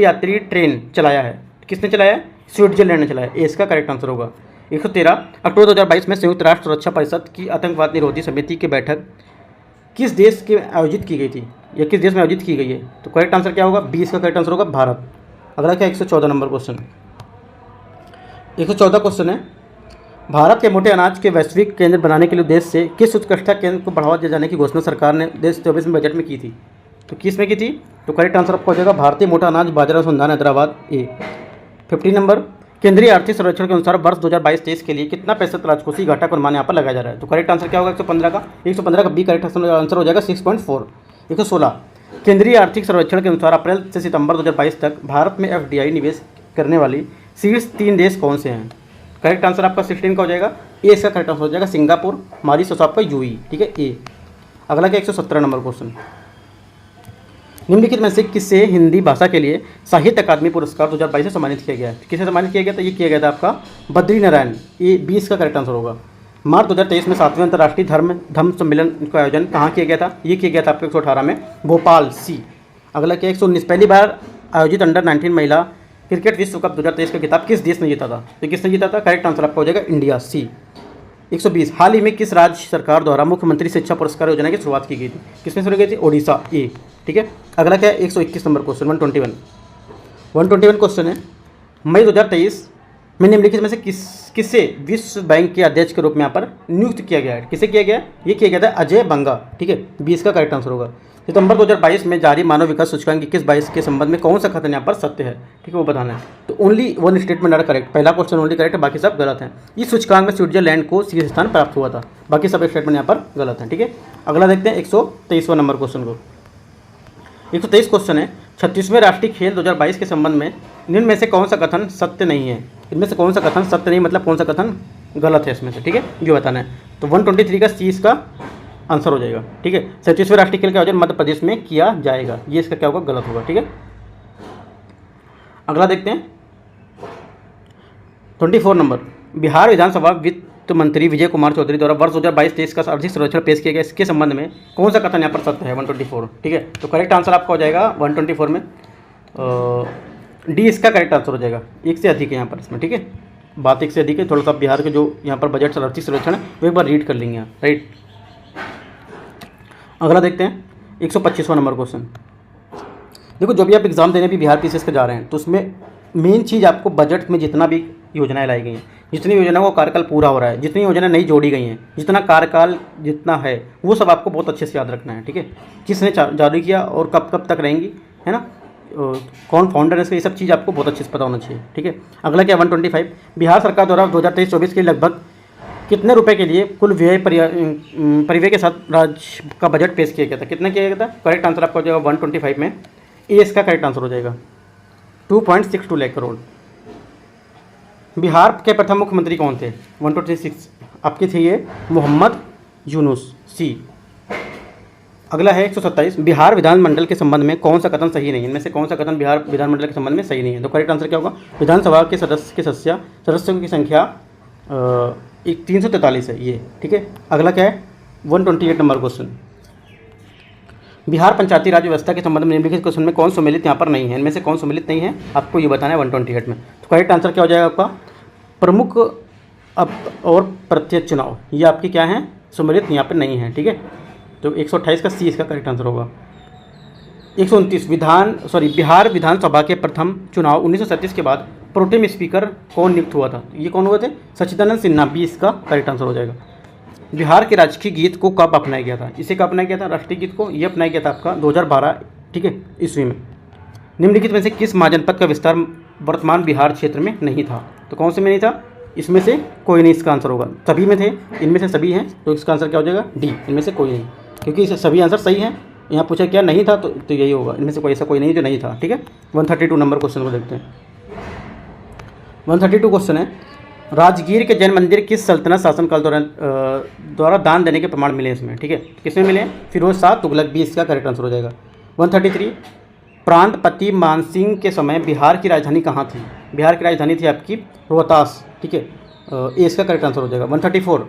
यात्री ट्रेन चलाया है? किसने चलाया है? स्विट्जरलैंड ने चलाया है, इसका करेक्ट आंसर होगा। 113 अक्टूबर 2022 में संयुक्त राष्ट्र सुरक्षा परिषद की आतंकवाद निरोधी समिति की बैठक किस देश के आयोजित की गई थी या किस देश में आयोजित की गई है? तो करेक्ट आंसर क्या होगा? 20 का करेक्ट आंसर होगा भारत। अगला क्या 114 नंबर क्वेश्चन 114 क्वेश्चन है भारत के मोटे अनाज के वैश्विक केंद्र बनाने के लिए उद्देश्य से किस उत्कृष्टता केंद्र को बढ़ावा दिए जाने की घोषणा सरकार ने 2024 में बजट में की थी? तो किस में की थी? तो करेक्ट आंसर आपको हो जाएगा भारतीय मोटा अनाज बाजार अनुसंधान हैदराबाद, ए। 50 नंबर केंद्रीय आर्थिक सर्वेक्षण के अनुसार वर्ष 2022-23 के लिए कितना प्रतिशत राजकोषीय घाटा का अनुमान यहाँ पर लगाया जा रहा है? तो करेक्ट आंसर क्या होगा? 115 का बी करेक्ट आंसर हो जाएगा 6.4। 116 केंद्रीय आर्थिक सर्वेक्षण के अनुसार अप्रैल से सितंबर 2022 तक भारत में FDI निवेश करने वाली शीर्ष 3 देश कौन से हैं? करेक्ट आंसर आपका 16 का हो जाएगा, ए इसका करेक्ट आंसर हो जाएगा सिंगापुर, मॉरिशस आपका UAE, ठीक है, ए। अगला क्या 117 नंबर क्वेश्चन निम्नलिखित में से किसे हिंदी भाषा के लिए साहित्य अकादमी पुरस्कार 2022 से सम्मानित किया गया है? किसे सम्मानित किया गया था? ये किया गया था आपका बद्री नारायण। ये 20 का करेक्ट आंसर होगा। मार्च 2023 में 7वें अंतर्राष्ट्रीय धम्म सम्मेलन का आयोजन कहाँ किया गया था? ये किया गया था आपको 118 में, भोपाल सी। अगला क्या 119 पहली बार आयोजित अंडर 19 महिला क्रिकेट विश्व कप 2023 का खिताब किस देश ने जीता था? तो किसने जीता था? करेक्ट आंसर आपका हो जाएगा इंडिया सी। 120 हाल ही में किस राज्य सरकार द्वारा मुख्यमंत्री शिक्षा पुरस्कार योजना की शुरुआत की गई थी? किसमें शुरू की गई थी? ओडिशा ए। ठीक है, अगला क्या है 121 नंबर क्वेश्चन 121 क्वेश्चन है, मई 2023 में निम्नलिखित में से किसे विश्व बैंक के अध्यक्ष के रूप में यहाँ पर नियुक्त किया गया है? किसे किया गया? ये किया गया था अजय बंगा। ठीक है, 20 का करेक्ट आंसर होगा। सितंबर 2022 में जारी मानव विकास सूचकांक 21-22 के संबंध में कौन सा कथन यहाँ पर सत्य है? ठीक है, वो बताना है। तो only one statement are correct, पहला क्वेश्चन ओनली करेक्ट है, बाकी सब गलत हैं। इस सूचकांक में स्विट्जरलैंड को शीर्ष स्थान प्राप्त हुआ था, बाकी सब स्टेटमेंट यहाँ पर गलत हैं। ठीक है, अगला देखते हैं 123वां नंबर क्वेश्चन को। 123 क्वेश्चन है, 36वें राष्ट्रीय खेल 2022 के संबंध में निम्न में से कौन सा कथन सत्य नहीं है? इनमें से कौन सा कथन सत्य नहीं, मतलब कौन सा कथन गलत है इसमें से? ठीक है, ये बताना है। तो 123 का सी इसका आंसर हो जाएगा। ठीक है, 37वें राष्ट्रीय खेल का आयोजन मध्य प्रदेश में किया जाएगा, ये इसका क्या होगा? गलत होगा। ठीक है, अगला देखते हैं 24 नंबर, बिहार विधानसभा वित्त मंत्री विजय कुमार चौधरी द्वारा वर्ष 2022-23 का आर्थिक सर्वेक्षण पेश किया गया, इसके संबंध में कौन सा कथन यहाँ पर सत्य है? 124। ठीक है, तो करेक्ट आंसर आपका हो जाएगा 124 में डी इसका करेक्ट आंसर हो जाएगा। एक से अधिक है यहाँ पर इसमें। ठीक है, बात एक से अधिक है, थोड़ा सा बिहार के जो यहाँ पर बजट आर्थिक सर्वेक्षण है वो एक बार रीड कर लेंगे यहाँ, राइट। अगला देखते हैं 125वां नंबर क्वेश्चन। देखो, जो भी आप एग्जाम देने भी बिहार पीसीएस के जा रहे हैं तो उसमें मेन चीज़ आपको बजट में जितना भी योजनाएं लाई गई हैं, जितनी योजना को कार्यकाल पूरा हो रहा है, जितनी योजना नई जोड़ी गई हैं, जितना कार्यकाल जितना है, वो सब आपको बहुत अच्छे से याद रखना है। ठीक है, किसने जारी किया और कब कब तक रहेंगी, है ना, कौन फाउंडर है इसका, ये सब चीज़ आपको बहुत अच्छे से पता होना चाहिए। ठीक है, अगला क्या 125, बिहार सरकार द्वारा 2023-24 के लगभग कितने रुपए के लिए कुल व्यय परिव्यय के साथ राज्य का बजट पेश किया गया था? कितना किया गया था? करेक्ट आंसर आपका हो जाएगा 125 में ए इसका करेक्ट आंसर हो जाएगा 2.62 लाख करोड़। बिहार के प्रथम मुख्यमंत्री कौन थे? 126 आपके थे ये मोहम्मद यूनुस सी। अगला है 127, बिहार विधानमंडल के संबंध में कौन सा कथन सही नहीं है? इनमें से कौन सा कथन बिहार विधानमंडल के संबंध में सही नहीं है? तो करेक्ट आंसर क्या होगा? विधानसभा के सदस्यों की संख्या 343 है ये। ठीक है, अगला क्या है 128 नंबर क्वेश्चन, बिहार पंचायती राज व्यवस्था के संबंध में निम्नलिखित क्वेश्चन में कौन सम्मिलित यहाँ पर नहीं है? इनमें से कौन सम्मिलित नहीं है आपको ये बताना है 128 में। तो करेक्ट आंसर क्या हो जाएगा आपका? प्रमुख और प्रत्यक्ष चुनाव, ये आपके क्या हैं? सम्मिलित यहाँ पर नहीं है। ठीक है, तो 128 का सी इसका करेक्ट आंसर होगा। 129 बिहार विधानसभा के प्रथम चुनाव 1937 के बाद प्रोटेम स्पीकर कौन नियुक्त हुआ था? ये कौन हुए थे? सच्चिदानंद सिन्हा, 20 का करेक्ट आंसर हो जाएगा। बिहार के राष्ट्रीय गीत को कब अपनाया गया था? इसे कब अपनाया गया था राष्ट्रीय गीत को? ये अपनाया गया था आपका 2012, ठीक है, ईस्वी में। निम्नलिखित में से किस महाजनपद का विस्तार वर्तमान बिहार क्षेत्र में नहीं था? तो कौन से में नहीं था? इसमें से कोई नहीं इसका आंसर होगा। सभी में थे, इनमें से सभी हैं, तो इसका आंसर क्या हो जाएगा? डी, इनमें से कोई नहीं, क्योंकि इसे सभी आंसर सही हैं। यहाँ पूछा क्या नहीं था, तो यही होगा, इनमें से कोई ऐसा कोई नहीं जो नहीं था। ठीक है, 132 नंबर क्वेश्चन को देखते हैं। 132 क्वेश्चन है, राजगीर के जैन मंदिर किस सल्तनत शासनकाल द्वारा दान देने के प्रमाण मिले इसमें? ठीक है, किसमें मिले? फिरोज शाह तुगलक, 20 का करेक्ट आंसर हो जाएगा। 133, प्रांतपति मानसिंह के समय बिहार की राजधानी कहाँ थी? बिहार की राजधानी थी आपकी रोहतास। ठीक है, ए इसका करेक्ट आंसर हो जाएगा। 134,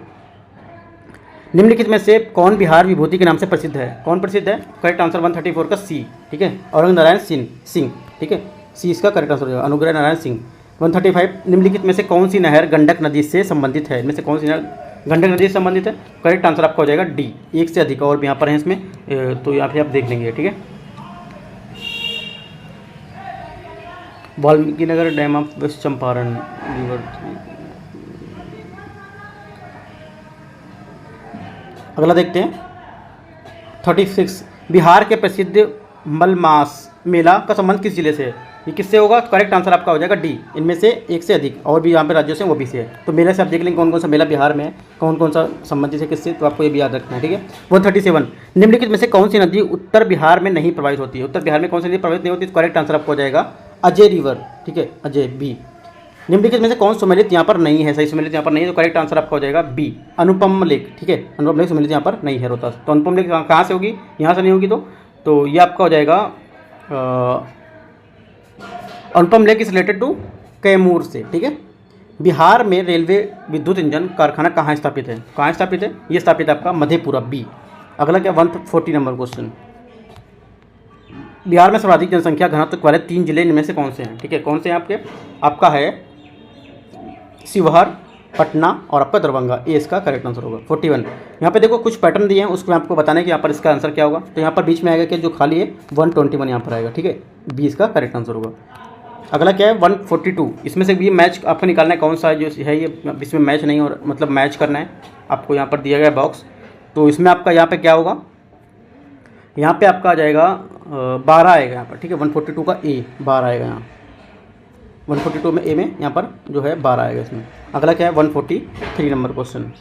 निम्नलिखित में से कौन बिहार विभूति के नाम से प्रसिद्ध है? कौन प्रसिद्ध है? करेक्ट आंसर 134 का सी। ठीक है, औरंग नारायण सिंह। ठीक है, सी इसका करेक्ट आंसर हो जाएगा, अनुग्रह नारायण सिंह। 135, निम्नलिखित में से कौन सी नहर गंडक नदी से संबंधित है? इनमें से कौन सी नहर गंडक नदी से संबंधित है? करेक्ट आंसर आपका हो जाएगा डी, एक से अधिक और भी यहाँ पर हैं इसमें, तो यहाँ पे आप देख लेंगे। ठीक है, Valmiki Nagar dam of west Champaran river. अगला देखते हैं 36, बिहार के प्रसिद्ध मलमास मेला का संबंध किस जिले से है? ये किससे होगा? करेक्ट आंसर आपका हो जाएगा डी, इनमें से एक से अधिक और भी यहाँ पे राज्यों से वो भी से है। तो मेले से आप देख लेंगे कौन कौन सा मेला बिहार में है, कौन कौन सा संबंधित है किससे, तो आपको ये भी याद रखना है। ठीक है, 137, निम्नलिखित में से कौन सी नदी उत्तर बिहार में नहीं प्रवाहित होती है? उत्तर बिहार में कौन सी नदी प्रवाहित नहीं होती? तो करेक्ट आंसर आपको हो जाएगा अजय रिवर। ठीक है, अजय, बी। निम्नलिखित में से कौन सम्मिलित यहाँ पर नहीं है? सही सम्मिलित यहाँ पर नहीं है, तो करेक्ट आंसर आपका हो जाएगा बी, अनुपम लेक। ठीक है, अनुपम लेक सम्मिलित यहाँ पर नहीं है रोहतास। तो अनुपम लेक कहाँ से होगी? यहाँ से नहीं होगी, तो ये आपका हो जाएगा Anupam lake is related to Kaimur से, ठीक है। बिहार में रेलवे विद्युत इंजन कारखाना कहाँ स्थापित है? कहाँ स्थापित है? ये स्थापित है आपका मधेपुरा, बी। अगला क्या 140 नंबर क्वेश्चन, बिहार में सर्वाधिक जनसंख्या घनत्व वाले 3 जिले इनमें से कौन से हैं? ठीक है, कौन से हैं आपके? आपका है शिवहर, पटना और आपका दरभंगा। ए इसका करेक्ट आंसर होगा। 41 यहाँ पे देखो कुछ पैटर्न दिए हैं, उसको आपको बताना है कि यहाँ पर इसका आंसर क्या होगा। तो यहाँ पर बीच में आएगा कि जो खाली है 121 यहाँ पर आएगा, ठीक है। बी इसका करेक्ट आंसर होगा। अगला क्या है 142, इसमें से भी मैच आपको निकालना है कौन सा जो है ये इसमें मैच नहीं और मतलब मैच करना है आपको। यहाँ पर दिया गया बॉक्स, तो इसमें आपका यहाँ पे क्या होगा, यहाँ पे आपका आ जाएगा 12 आएगा यहाँ पर, ठीक है। 142 का ए 12 आएगा यहाँ, 142 में ए में यहाँ पर जो है 12 आएगा इसमें। अगला क्या है 143 नंबर क्वेश्चन,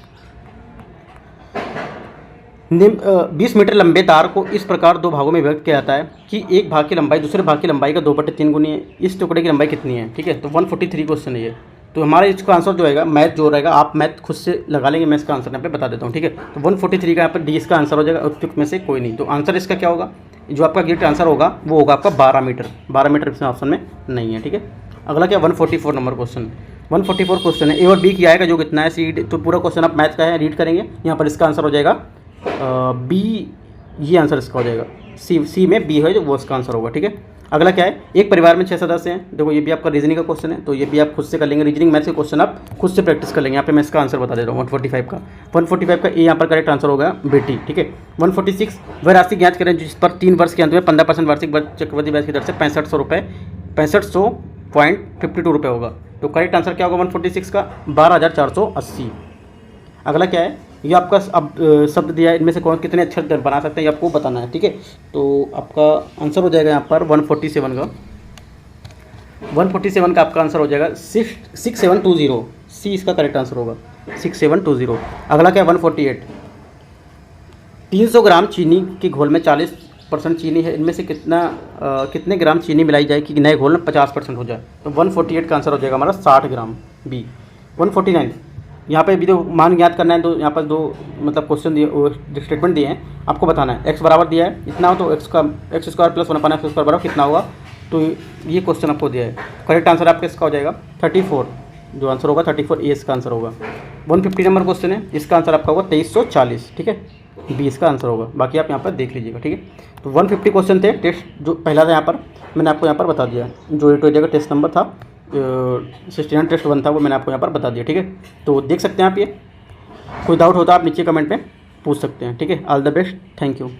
20 मीटर लंबे तार को इस प्रकार 2 भागों में विभक्त किया जाता है कि एक भाग की लंबाई दूसरे भाग की लंबाई का 2/3 गुनी है। इस टुकड़े की लंबाई कितनी है? ठीक है, तो 143 क्वेश्चन है ये। तो हमारा इसका आंसर जो रहेगा, मैथ जो रहेगा आप मैथ खुद से लगा लेंगे, मैं इसका आंसर यहाँ पे बता देता हूँ, ठीक है। तो 143 का यहाँ पर डी इसका आंसर हो जाएगा, उपयुक्त में से कोई नहीं। तो आंसर इसका क्या होगा, जो आपका करेक्ट आंसर होगा वो होगा आपका 12 मीटर। 12 मीटर इसमें ऑप्शन में नहीं है, ठीक है। अगला क्या 144 नंबर क्वेश्चन, 144 क्वेश्चन है, ए और बी किया आएगा जो कितना है सी। तो पूरा क्वेश्चन आप मैथ का है रीड करेंगे, यहाँ पर इसका आंसर हो जाएगा बी, ये आंसर इसका हो जाएगा। सी में बी है जो वो इसका आंसर होगा, ठीक है। अगला क्या है, एक परिवार में 6 सदस्य हैं। देखो ये भी आपका रीजनिंग का क्वेश्चन है, तो ये भी आप खुद से कर लेंगे। रीजनिंग मैथ्स के क्वेश्चन आप खुद से प्रैक्टिस कर लेंगे। यहाँ पे मैं इसका आंसर बता दे रहा हूँ 145 का। 145 का ए यहाँ पर करेक्ट आंसर होगा बेटी, ठीक है। 146 वह राशि ज्ञात करें जिस पर 3 वर्ष के अंत में 15% वार्षिक चक्रवृद्धि ब्याज की दर से 6500 रुपये 6500.52 रुपये होगा। तो करेक्ट आंसर क्या होगा 146 का 12,480। अगला क्या है, ये आपका अब शब्द दिया है, इनमें से कौन कितने अक्षर बना सकते हैं ये आपको बताना है, ठीक है। तो आपका आंसर हो जाएगा यहाँ पर 147 का 147 का आपका आंसर हो जाएगा 6720। सी इसका करेक्ट आंसर होगा 6720। अगला क्या 148, 300 ग्राम चीनी के घोल में 40% चीनी है, इनमें से कितने ग्राम चीनी मिलाई जाए कि नए घोल में 50% हो जाए। तो 148 का आंसर हो जाएगा हमारा 60 ग्राम, बी। 149 यहाँ पे भी तो मान ज्ञात करना है, तो यहाँ पर 2 मतलब क्वेश्चन दिए, स्टेटमेंट दिए हैं, आपको बताना है। x बराबर दिया है इतना हो तो x square plus 1/x square बराबर कितना होगा, तो ये क्वेश्चन आपको दिया है। करेक्ट आंसर आपका इसका हो जाएगा 34, जो आंसर होगा 34 ए इसका आंसर होगा। 150 नंबर क्वेश्चन है, इसका आंसर आपका होगा 2340, ठीक है। बी इसका आंसर होगा, बाकी आप यहाँ पर देख लीजिएगा, ठीक है। तो 150 क्वेश्चन थे। टेस्ट जो पहला था यहाँ पर मैंने आपको यहाँ पर बता दिया, जो जगह टेस्ट नंबर था 69 टेस्ट 1 था, वो मैंने आपको यहाँ पर बता दिया, ठीक है। तो देख सकते हैं आप, ये कोई डाउट होता है आप नीचे कमेंट में पूछ सकते हैं, ठीक है। All the best, thank you.